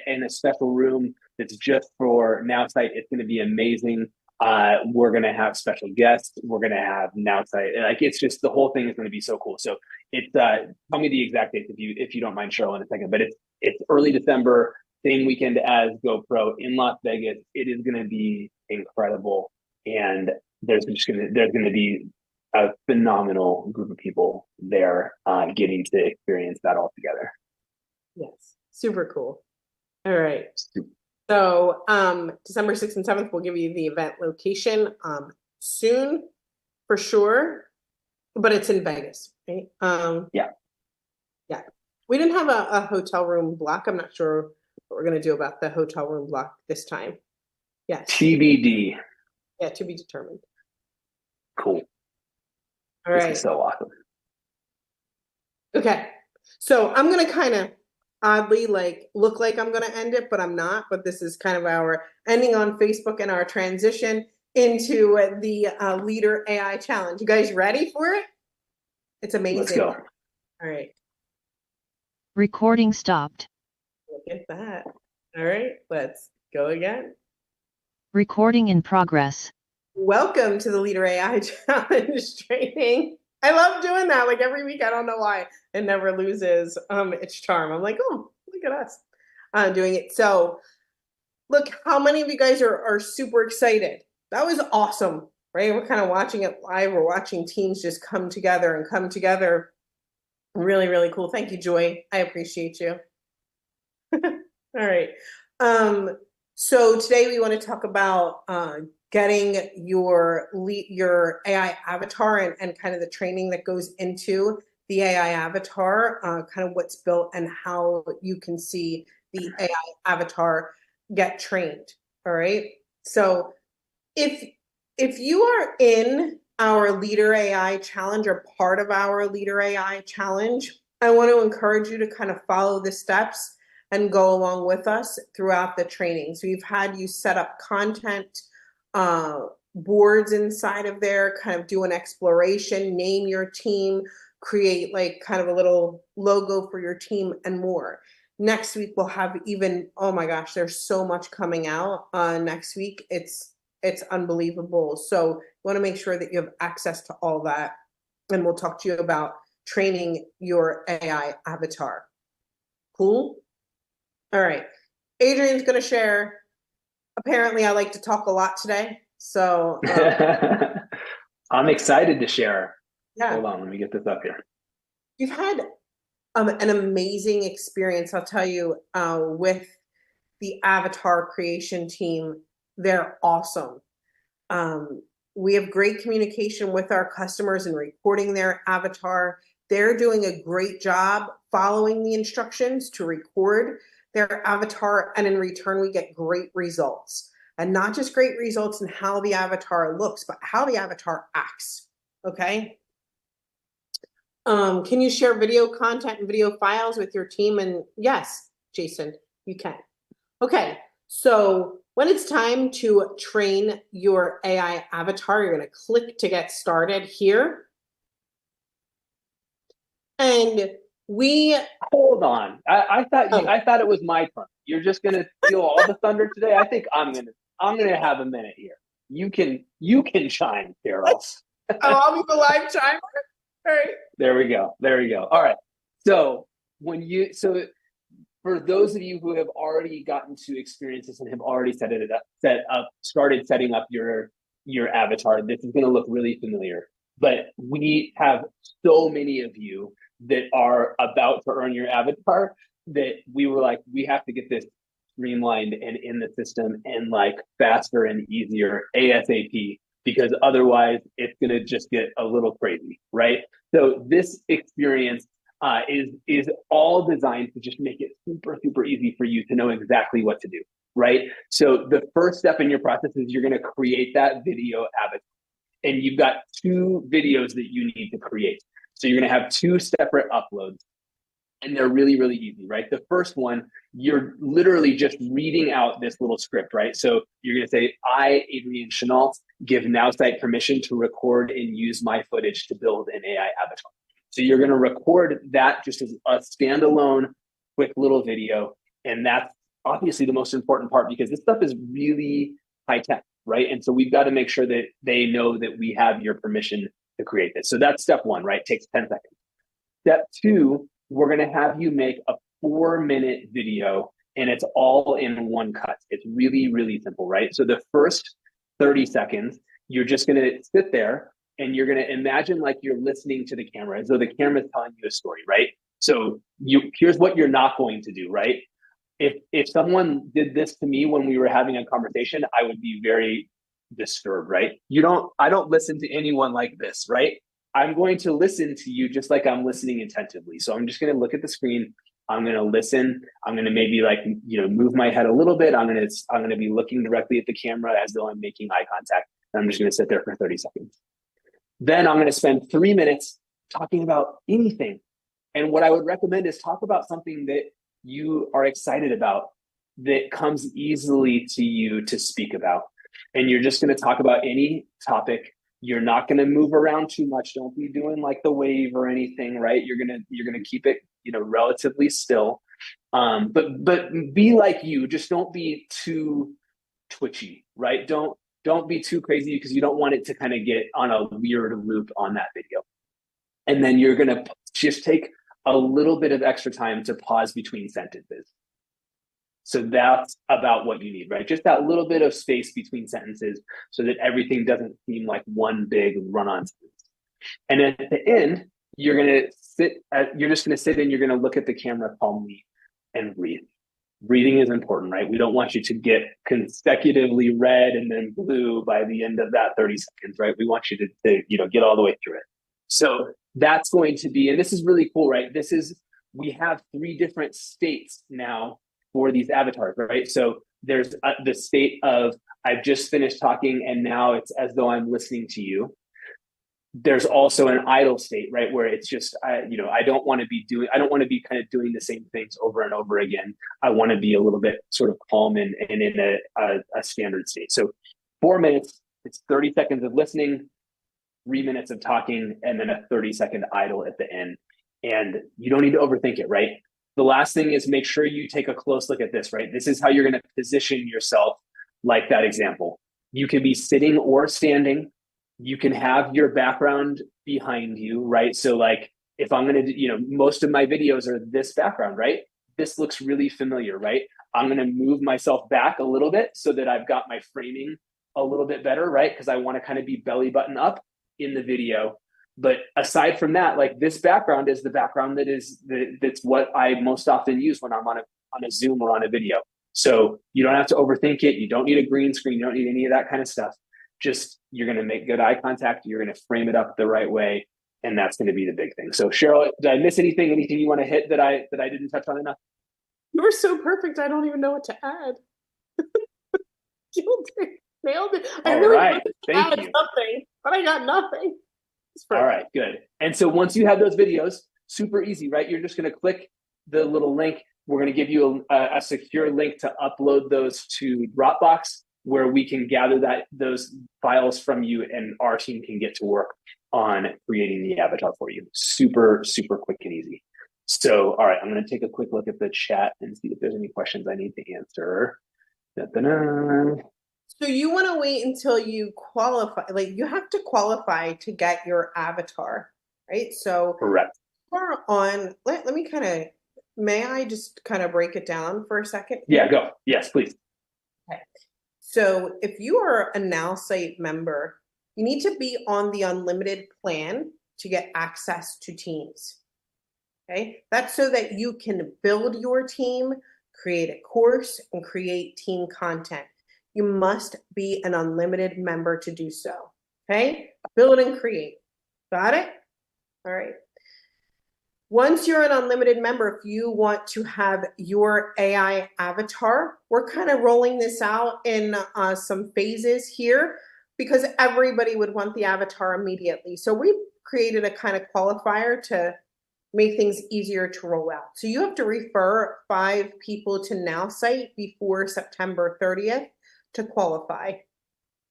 in a special room that's just for Nowsite. It's going to be amazing. We're going to have special guests. We're going to have Nowsite. Like, it's just, the whole thing is going to be so cool. So it's tell me the exact dates if you don't mind, Cheryl, in a second. But it's early December, same weekend as GoPro in Las Vegas. It is going to be incredible, and there's going to be a phenomenal group of people there getting to experience that all together. Yes, super cool. All right. So December 6th and 7th, we'll give you the event location soon for sure, but it's in Vegas, right? Yeah. We didn't have a hotel room block. I'm not sure what we're going to do about the hotel room block this time. Yes. TBD. Yeah, to be determined. Cool. All right. This is so awesome. Okay. So I'm going to kind of oddly look like I'm going to end it, but I'm not. But this is kind of our ending on Facebook and our transition into the Leader AI Challenge. You guys ready for it? It's amazing. Let's go. All right. Recording stopped. Look at that. All right. Let's go again. Recording in progress. Welcome to the Leader AI Challenge training. I love doing that. Like every week, I don't know why. It never loses its charm. I'm like, oh, look at us doing it. So look, how many of you guys are super excited? That was awesome, right? We're kind of watching it live. We're watching teams just come together. Really, really cool. Thank you, Joy. I appreciate you. All right. So today we want to talk about getting your AI avatar and kind of the training that goes into the AI avatar, kind of what's built and how you can see the AI avatar get trained. All right. So if you are in our Leader AI Challenge or part of our Leader AI Challenge, I want to encourage you to kind of follow the steps and go along with us throughout the training. So we've had you set up content boards inside of there, kind of do an exploration, name your team, create like kind of a little logo for your team and more. Next week we'll have even, oh my gosh, there's so much coming out next week. It's unbelievable. So you want to make sure that you have access to all that. And we'll talk to you about training your AI avatar. Cool? All right. Adrian's going to share. Apparently, I like to talk a lot today. So I'm excited to share. Yeah. Hold on, let me get this up here. You've had an amazing experience, I'll tell you, with the avatar creation team. They're awesome. We have great communication with our customers and recording their avatar. They're doing a great job following the instructions to record their avatar, and in return, we get great results. And not just great results in how the avatar looks, but how the avatar acts, okay? Can you share video content and video files with your team? And yes, Jason, you can. Okay, so when it's time to train your AI avatar, you're going to click to get started here. And we hold on. I thought it was my turn. You're just gonna steal all the thunder today. I think I'm gonna have a minute here. You can chime, Carol. I'll be the live timer. All right. There we go. All right. So for those of you who have already gotten to experience this and have already started setting up your avatar, this is going to look really familiar. But we have so many of you that are about to earn your avatar that we were like, we have to get this streamlined and in the system and like faster and easier ASAP, because otherwise it's going to just get a little crazy, right? So this experience is all designed to just make it super, super easy for you to know exactly what to do, right? So the first step in your process is you're going to create that video avatar. And you've got 2 videos that you need to create. So you're going to have 2 separate uploads. And they're really, really easy, right? The first one, you're literally just reading out this little script, right? So you're going to say, I, Adrian Chenault, give Nowsite permission to record and use my footage to build an AI avatar. So you're going to record that just as a standalone, quick little video. And that's obviously the most important part, because this stuff is really high tech, right? And so we've got to make sure that they know that we have your permission to create this. So that's step 1, right? It takes 10 seconds. Step 2, we're going to have you make a 4-minute video, and it's all in one cut. It's really, really simple, right? So the first 30 seconds, you're just going to sit there and you're going to imagine like you're listening to the camera, as though the camera is telling you a story, right? So here's what you're not going to do, right? If someone did this to me when we were having a conversation, I would be very disturbed, right? I don't listen to anyone like this, right? I'm going to listen to you just like I'm listening attentively. So I'm just going to look at the screen. I'm going to listen. I'm going to maybe like, move my head a little bit. I'm going to be looking directly at the camera as though I'm making eye contact. And I'm just going to sit there for 30 seconds. Then I'm going to spend 3 minutes talking about anything. And what I would recommend is talk about something that you are excited about, that comes easily to you to speak about. And you're just going to talk about any topic. You're not going to move around too much. Don't be doing like the wave or anything, right? You're going to keep it, relatively still. But be like you. Just don't be too twitchy, right? Don't be too crazy, because you don't want it to kind of get on a weird loop on that video. And then you're going to just take a little bit of extra time to pause between sentences. So that's about what you need, right? Just that little bit of space between sentences so that everything doesn't seem like one big run-on sentence. And at the end, you're just going to sit and you're going to look at the camera calmly and breathe. Breathing is important, right? We don't want you to get consecutively red and then blue by the end of that 30 seconds, right? We want you to get all the way through it. So that's going to be, and this is really cool, right? We have 3 different states now for these avatars, right? So there's the state of, I've just finished talking and now it's as though I'm listening to you. there's also an idle state, right? Where it's just, I don't want to be kind of doing the same things over and over again. I want to be a little bit sort of calm and in a standard state. So 4 minutes, it's 30 seconds of listening, 3 minutes of talking, and then a 30-second idle at the end. And you don't need to overthink it, right? The last thing is make sure you take a close look at this, right? This is how you're going to position yourself like that example. You can be sitting or standing. You can have your background behind you, right? So like if I'm going to, most of my videos are this background, right? This looks really familiar, right? I'm going to move myself back a little bit so that I've got my framing a little bit better, right? Because I want to kind of be belly button up in the video. But aside from that, like this background is the background that's what I most often use when I'm on a Zoom or on a video. So you don't have to overthink it. You don't need a green screen. You don't need any of that kind of stuff. Just you're going to make good eye contact. You're going to frame it up the right way. And that's going to be the big thing. So Cheryl, did I miss anything? Anything you want to hit that I didn't touch on enough? You were so perfect. I don't even know what to add. You nailed it. I really wanted to add something, but I got nothing. All right, good. And so once you have those videos, super easy, right? You're just going to click the little link. We're going to give you a secure link to upload those to Dropbox, where we can gather those files from you, and our team can get to work on creating the avatar for you. Super, super quick and easy. So, all right, I'm going to take a quick look at the chat and see if there's any questions I need to answer. Da-da-da. So you want to wait until you qualify, like you have to qualify to get your avatar, right? So correct. We're on, let me kind of, may I just kind of break it down for a second? Yeah, go. Yes, please. Okay. So if you are a Nowsite member, you need to be on the unlimited plan to get access to teams. Okay, that's so that you can build your team, create a course, and create team content. You must be an unlimited member to do so. Okay, build and create. Got it? All right. Once you're an unlimited member, if you want to have your AI avatar, we're kind of rolling this out in some phases here because everybody would want the avatar immediately. So we created a kind of qualifier to make things easier to roll out. So you have to refer 5 people to Nowsite before September 30th to qualify.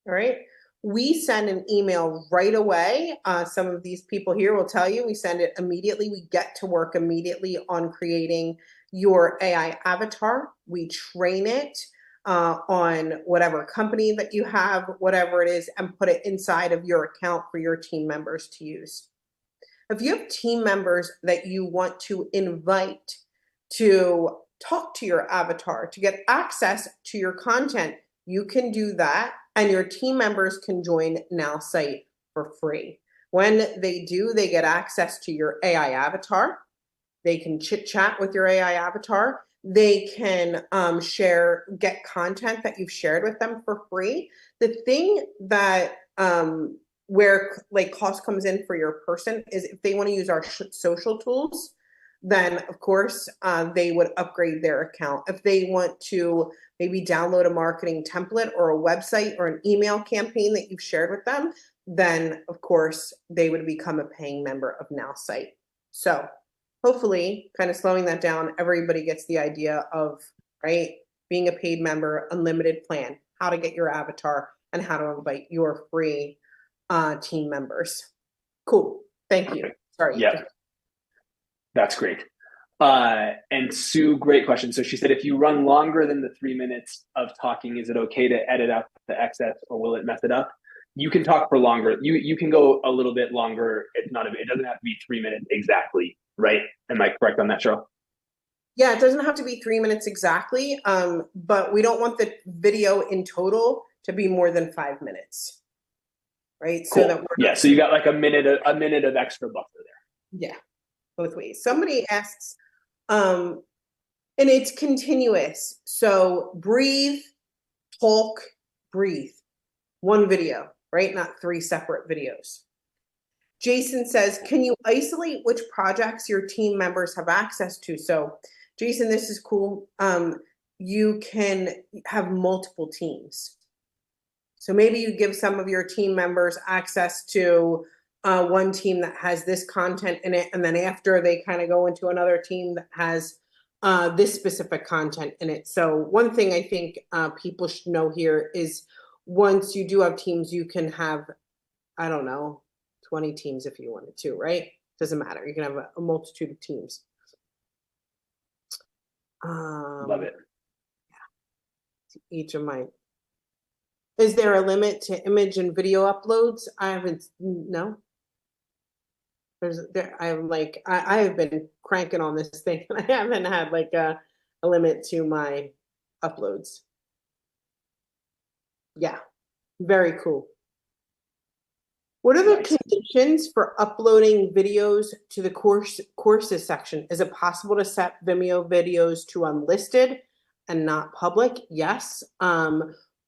All right. We send an email right away. Some of these people here will tell you we send it immediately. We get to work immediately on creating your AI avatar. We train it on whatever company that you have, whatever it is, and put it inside of your account for your team members to use. If you have team members that you want to invite to talk to your avatar, to get access to your content, you can do that, and your team members can join Nowsite for free. When they do, they get access to your AI avatar. They can chit chat with your AI avatar. They can get content that you've shared with them for free. The thing that where like cost comes in for your person is if they want to use our social tools, then of course they would upgrade their account. If they want to maybe download a marketing template or a website or an email campaign that you've shared with them, then of course they would become a paying member of Nowsite. So hopefully, kind of slowing that down, everybody gets the idea of, right, being a paid member, unlimited plan, how to get your avatar, and how to invite your free team members. Cool. Thank you. Sorry. Yeah, that's great. And Sue, great question. So she said, if you run longer than the 3 minutes of talking, is it okay to edit out the excess, or will it mess it up? You can talk for longer. You can go a little bit longer. It doesn't have to be 3 minutes exactly, right? Am I correct on that, Cheryl? Yeah, it doesn't have to be 3 minutes exactly, but we don't want the video in total to be more than 5 minutes, right? Cool. So that we're so you got like a minute of extra buffer there. Yeah, both ways. Somebody asks, and it's continuous. So breathe, talk, breathe. One video, right? Not 3 separate videos. Jason says, can you isolate which projects your team members have access to? So Jason, this is cool. You can have multiple teams. So maybe you give some of your team members access to one team that has this content in it, and then after they kind of go into another team that has this specific content in it. So one thing I think people should know here is once you do have teams, you can have, I don't know, 20 teams if you wanted to, right? Doesn't matter. You can have a multitude of teams. Love it. Each of my. Is there a limit to image and video uploads? I haven't. No. I have been cranking on this thing, and I haven't had like a limit to my uploads. Yeah, very cool. What are the Nice. conditions for uploading videos to the courses section? Is it possible to set Vimeo videos to unlisted and not public? Yes.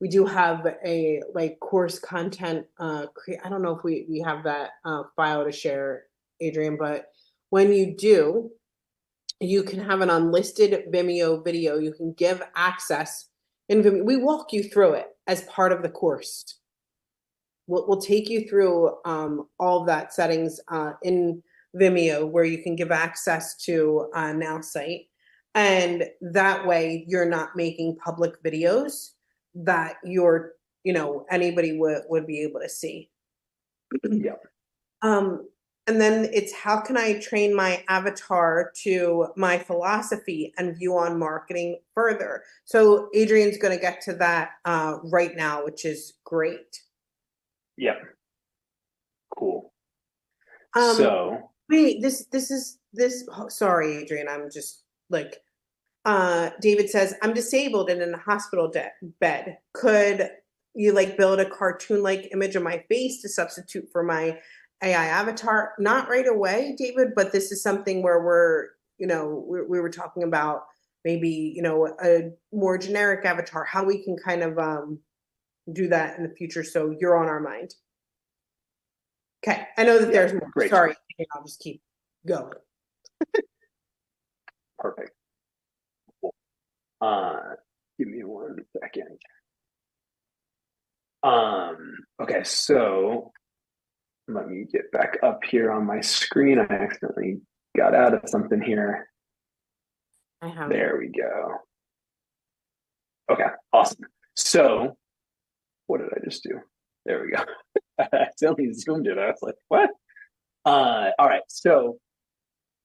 We do have a course content. I don't know if we have that file to share, Adrian, but when you do, you can have an unlisted Vimeo video. You can give access in Vimeo. We walk you through it as part of the course. We'll take you through all of that settings in Vimeo, where you can give access to Nowsite, and that way you're not making public videos that anybody would be able to see. Yeah. And then it's how can I train my avatar to my philosophy and view on marketing further? So Adrian's going to get to that right now, which is great. Yep. Cool. So wait, sorry, Adrian, I'm just like David says, I'm disabled and in a hospital bed. Could you build a cartoon image of my face to substitute for my AI avatar? Not right away, David, but this is something where we were talking about maybe a more generic avatar, how we can kind of do that in the future. So you're on our mind. Okay, I know that there's more. Great. Sorry, I'll just keep going. Perfect. Give me 1 second. Okay, so let me get back up here on my screen. I accidentally got out of something here. There we go. Okay, awesome. So what did I just do? There we go. I accidentally zoomed it. I was like, what? All right, so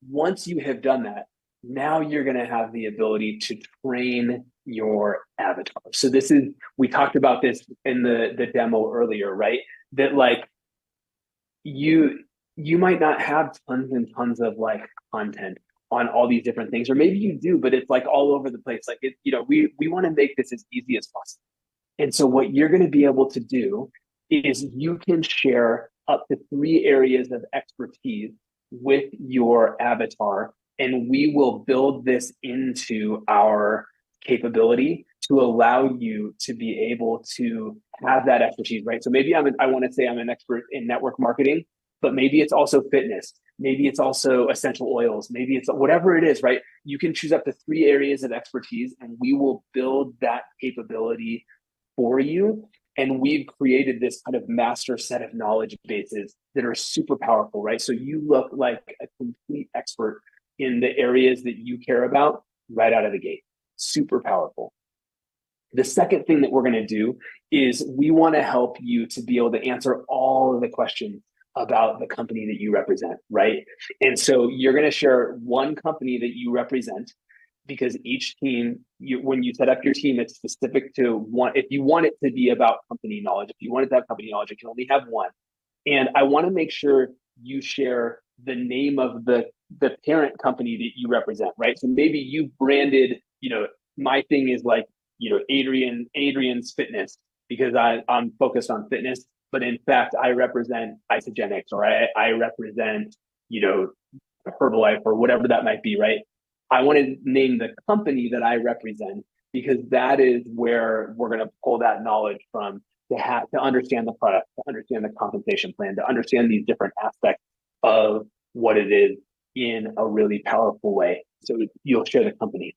once you have done that, now you're going to have the ability to train your avatar. So we talked about this in the demo earlier, right? That you might not have tons and tons of content on all these different things, or maybe you do, but it's all over the place. We want to make this as easy as possible. And so what you're going to be able to do is you can share up to 3 areas of expertise with your avatar, and we will build this into our capability to allow you to be able to have that expertise, right? So maybe I want to say I'm an expert in network marketing, but maybe it's also fitness. Maybe it's also essential oils. Maybe it's whatever it is, right? You can choose up to 3 areas of expertise, and we will build that capability for you. And we've created this kind of master set of knowledge bases that are super powerful, right? So you look like a complete expert in the areas that you care about right out of the gate. Super powerful. The second thing that we're going to do is we want to help you to be able to answer all of the questions about the company that you represent, right? And so you're going to share one company that you represent, because each team, when you set up your team, it's specific to one. If you want it to be about company knowledge, if you want it to have company knowledge, you can only have one. And I want to make sure you share the name of the parent company that you represent, right? So maybe you branded, my thing is Adrian's Fitness, because I'm focused on fitness, but in fact, I represent Isogenics, or I represent, Herbalife, or whatever that might be, right? I want to name the company that I represent, because that is where we're going to pull that knowledge from to understand the product, to understand the compensation plan, to understand these different aspects of what it is in a really powerful way. So you'll share the company.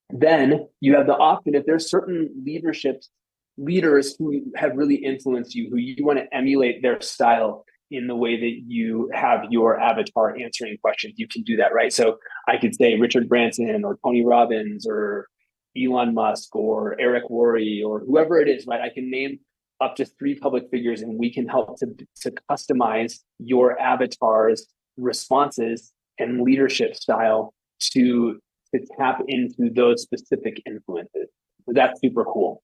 Then you have the option, if there's certain leaders who have really influenced you, who you want to emulate their style in the way that you have your avatar answering questions, you can do that, right? So I could say Richard Branson or Tony Robbins or Elon Musk or Eric Worre or whoever it is, right? I can name up to 3 public figures, and we can help to customize your avatar's responses and leadership style to tap into those specific influences. So that's super cool.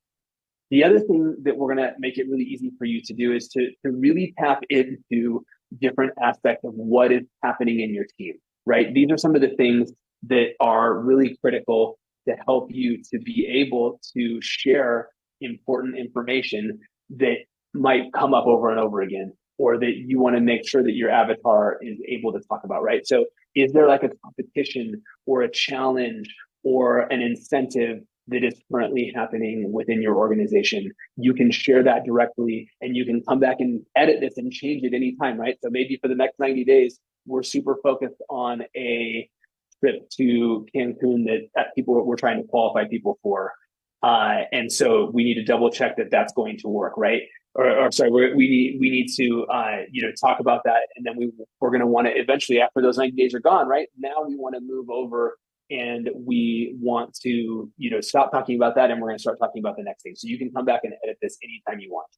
The other thing that we're going to make it really easy for you to do is to really tap into different aspects of what is happening in your team, right? These are some of the things that are really critical to help you to be able to share important information that might come up over and over again, or that you want to make sure that your avatar is able to talk about, right? So is there like a competition or a challenge or an incentive that is currently happening within your organization? You can share that directly, and you can come back and edit this and change it anytime, right? So maybe for the next 90 days, we're super focused on a trip to Cancun that people we're trying to qualify people for. And so we need to double check that that's going to work, right? Or sorry, we need to talk about that, and then we're going to want to eventually, after those 90 days are gone, right? Now we want to move over, and we want to stop talking about that, and we're going to start talking about the next thing. So you can come back and edit this anytime you want.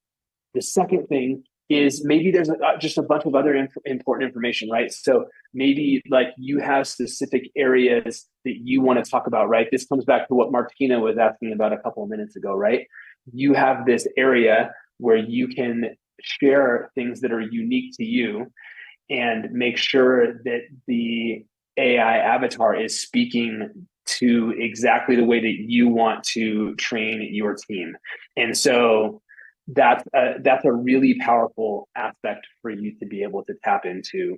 The second thing is maybe there's just a bunch of other important information, right? So maybe like you have specific areas that you want to talk about, right? This comes back to what Martina was asking about a couple of minutes ago, right? You have this area where you can share things that are unique to you and make sure that the AI avatar is speaking to exactly the way that you want to train your team. And so that's a really powerful aspect for you to be able to tap into.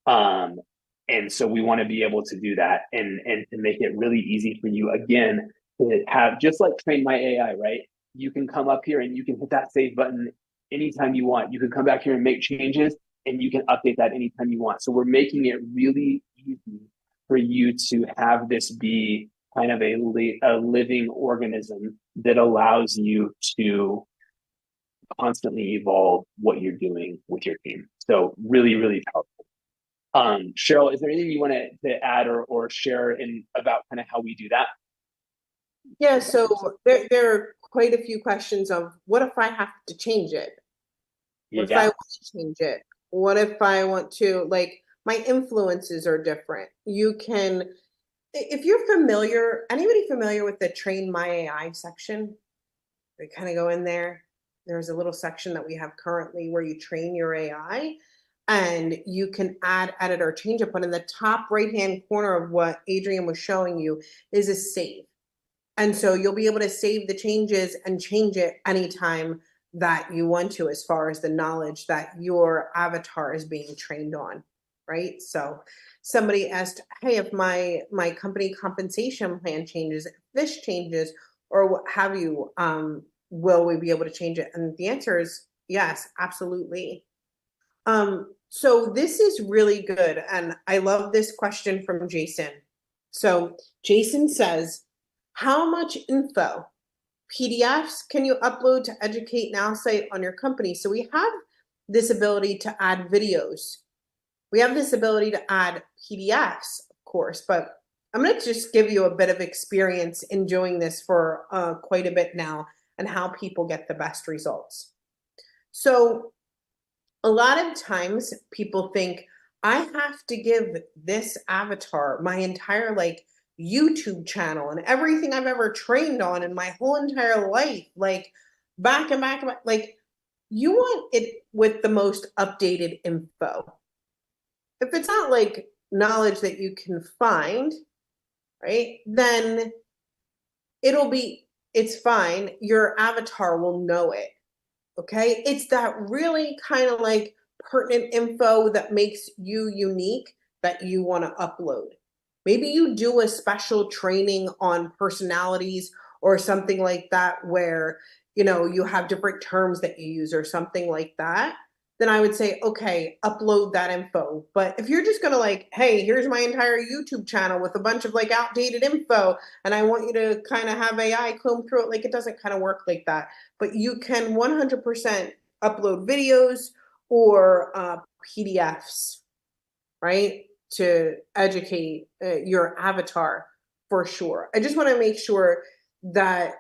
And so we want to be able to do that and to make it really easy for you, again, to have, just like Train My AI, right? You can come up here and you can hit that save button anytime you want. You can come back here and make changes, and you can update that anytime you want. So we're making it really easy for you to have this be kind of a living organism that allows you to constantly evolve what you're doing with your team. So really, really powerful. Cheryl, is there anything you want to add or share about kind of how we do that? Yeah, so there are quite a few questions of what if I have to change it? What if I want to change it? What if I want to, like, my influences are different? You can, if you're familiar, anybody familiar with the Train My AI section? We kind of go in there. There's a little section that we have currently where you train your AI, and you can add, edit, or change it. But in the top right-hand corner of what Adrian was showing you is a save. And so you'll be able to save the changes and change it anytime that you want to, as far as the knowledge that your avatar is being trained on, right? So somebody asked, hey, if my company compensation plan changes, if this changes, or what have you, will we be able to change it? And the answer is yes, absolutely. So this is really good. And I love this question from Jason. So Jason says, how much info, PDFs, can you upload to educate Nowsite on your company? So we have this ability to add videos. We have this ability to add PDFs, of course, but I'm going to just give you a bit of experience in doing this for quite a bit now, and how people get the best results. So a lot of times people think, I have to give this avatar my entire YouTube channel and everything I've ever trained on in my whole entire life, back and back, like, you want it with the most updated info. If it's not like knowledge that you can find, right, then it's fine. Your avatar will know it. Okay. It's that really kind of like pertinent info that makes you unique that you want to upload. Maybe you do a special training on personalities or something like that, where, you have different terms that you use or something like that. Then I would say, okay, upload that info. But if you're just going to hey, here's my entire YouTube channel with a bunch of outdated info, and I want you to kind of have AI comb through it, it doesn't kind of work like that. But you can 100% upload videos, or PDFs, right? To educate your avatar for sure. I just want to make sure that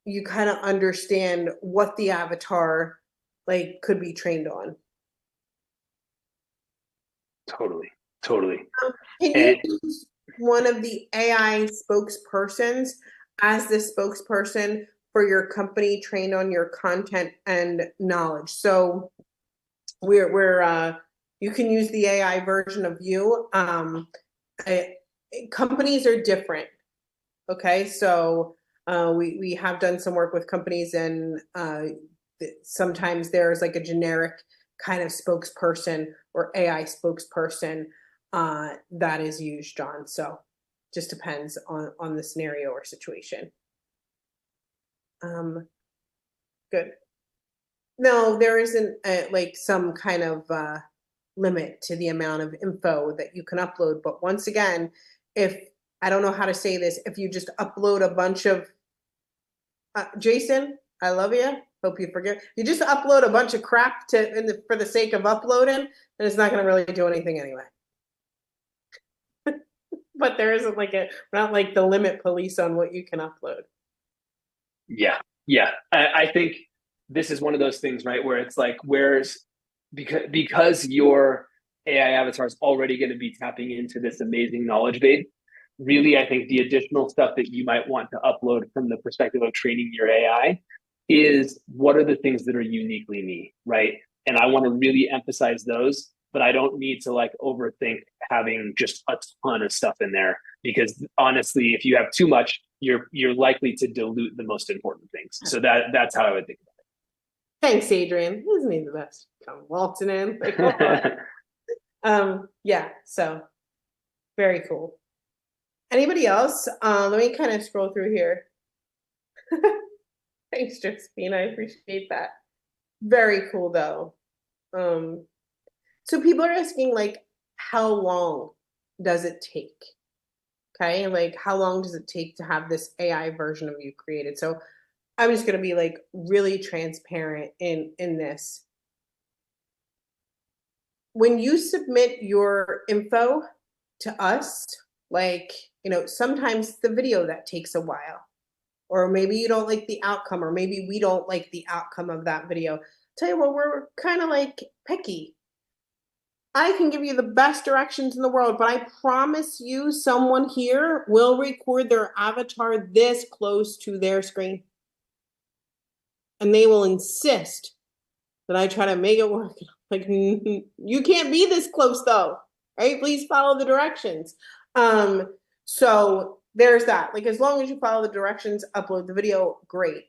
you kind of understand what the avatar like could be trained on. Totally. Can And you use one of the AI spokespersons as the spokesperson for your company trained on your content and knowledge? So we're you can use the AI version of you. Companies are different. Okay, so we have done some work with companies, and sometimes there's like a generic kind of spokesperson or AI spokesperson that is used, John. So just depends on the scenario or situation. Good. No, there isn't like some kind of limit to the amount of info that you can upload. But once again, if I don't know how to say this, if you just upload a bunch of Jason, I love you. Hope you forget. If you just upload a bunch of crap for the sake of uploading, then it's not going to really do anything anyway. But there isn't like not like the limit police on what you can upload. Yeah. I think this is one of those things, right, where it's like, because your AI avatar is already going to be tapping into this amazing knowledge base. Really, I think the additional stuff that you might want to upload from the perspective of training your AI is what are the things that are uniquely me, right? And I want to really emphasize those, but I don't need to like overthink having just a ton of stuff in there, because honestly, if you have too much, you're likely to dilute the most important things. So that's how I would think about Thanks, Adrian. Isn't he the best? Come waltzing in. Like, yeah, so very cool. Anybody else? Let me kind of scroll through here. Thanks, Josephine. I appreciate that. Very cool, though. So people are asking, like, how long does it take? Okay, like, how long does it take to have this AI version of you created? So I'm just going to be like really transparent in this. When you submit your info to us, like, sometimes the video that takes a while, or maybe you don't like the outcome, or maybe we don't like the outcome of that video. Tell you what, we're kind of like picky. I can give you the best directions in the world, but I promise you someone here will record their avatar this close to their screen. And they will insist that I try to make it work. Like, you can't be this close though, right? Please follow the directions. So there's that. Like, as long as you follow the directions, upload the video, great.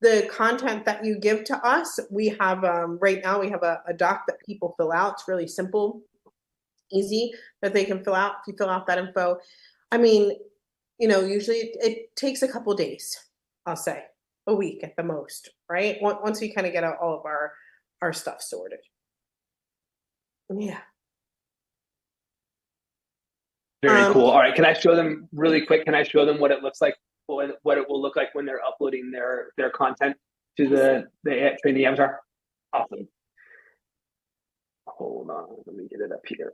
The content that you give to us, we have right now we have a doc that people fill out. It's really simple, easy, that they can fill out. If you fill out that info, I mean, usually it takes a couple days, I'll say a week at the most, right? Once we kind of get out all of our stuff sorted. Yeah. Very cool. All right, can I show them really quick? Can I show them what it looks like, what it will look like when they're uploading their content to the training avatar? Awesome. Hold on, let me get it up here.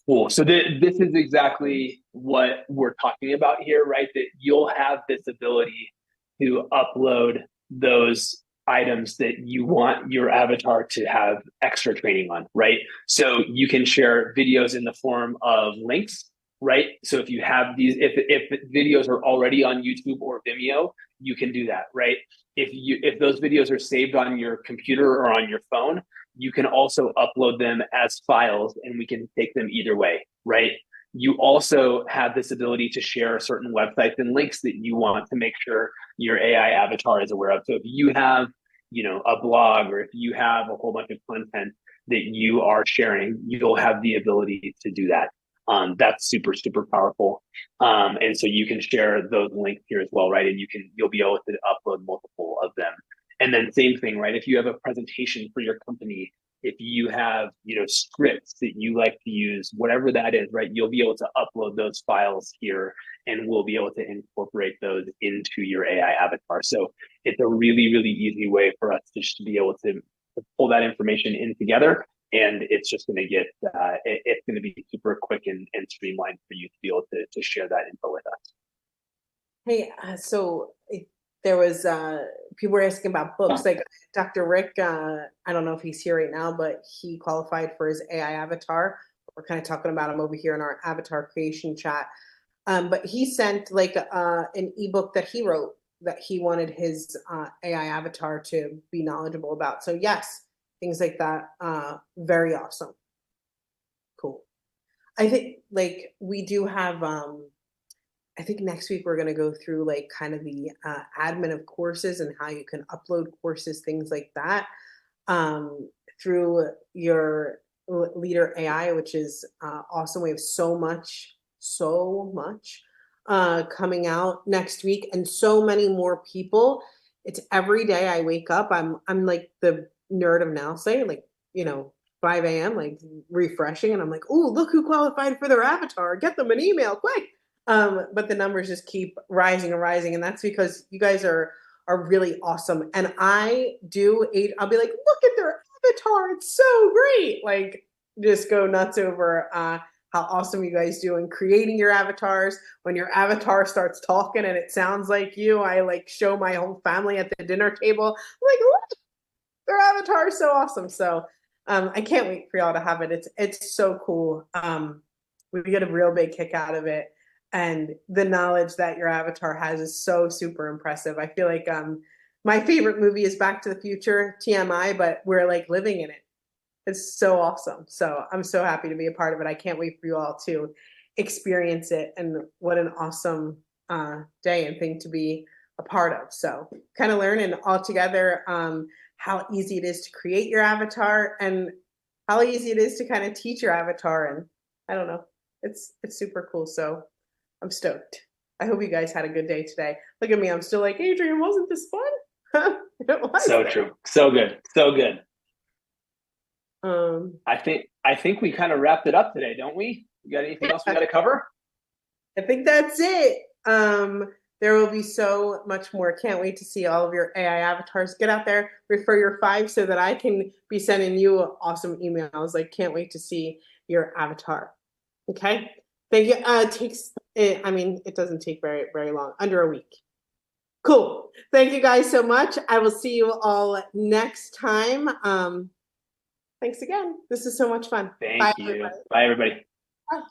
Cool. So this is exactly what we're talking about here, right? That you'll have this ability to upload those items that you want your avatar to have extra training on, right? So you can share videos in the form of links, right? So if you have these, if videos are already on YouTube or Vimeo, you can do that, right? If those videos are saved on your computer or on your phone, you can also upload them as files and we can take them either way, right? You also have this ability to share certain websites and links that you want to make sure your AI avatar is aware of. So if you have, a blog, or if you have a whole bunch of content that you are sharing, you'll have the ability to do that. That's super, super powerful. And so you can share those links here as well, right? And you'll be able to upload multiple of them. And then same thing, right? If you have a presentation for your company, if you have, scripts that you like to use, whatever that is, right? You'll be able to upload those files here and we'll be able to incorporate those into your AI avatar. So it's a really, really easy way for us to be able to to pull that information in together. And it's just going to get, it's going to be super quick and streamlined for you to be able to share that info with us. Hey, there was people were asking about books. Like Dr. Rick, I don't know if he's here right now, but he qualified for his AI avatar. We're kind of talking about him over here in our avatar creation chat. But he sent like an ebook that he wrote that he wanted his AI avatar to be knowledgeable about. So yes, things like that, very awesome. Cool. I think like we do have, I think next week we're going to go through like kind of the admin of courses and how you can upload courses, things like that, through your Leader AI, which is awesome. We have so much coming out next week, and so many more people. It's every day I wake up, I'm like the nerd of Nowsite, like, 5 a.m. like refreshing, and I'm like, oh, look who qualified for their avatar, get them an email quick. But the numbers just keep rising and rising, and that's because you guys are really awesome. And I'll be like, look at their avatar, it's so great, like just go nuts over how awesome you guys do in creating your avatars. When your avatar starts talking and it sounds like you, I like show my whole family at the dinner table. I'm like, look, their avatar is so awesome. So I can't wait for y'all to have it. It's so cool. We get a real big kick out of it. And the knowledge that your avatar has is so super impressive. I feel like my favorite movie is Back to the Future, TMI, but we're like living in it. It's so awesome. So I'm so happy to be a part of it. I can't wait for you all to experience it. And what an awesome day and thing to be a part of. So kind of learning all together how easy it is to create your avatar and how easy it is to kind of teach your avatar. And I don't know, it's super cool. So I'm stoked. I hope you guys had a good day today. Look at me. I'm still like, Adrian, wasn't this fun? It was. So true. So good. So good. I think we kind of wrapped it up today, don't we? You got anything else we got to cover? I think that's it. There will be so much more. Can't wait to see all of your AI avatars. Get out there, refer your 5 so that I can be sending you awesome emails. Like, can't wait to see your avatar. Okay. Thank you. It doesn't take very, very long, under a week. Cool. Thank you guys so much. I will see you all next time. Thanks again. This is so much fun. Thank you. Bye, everybody. Bye.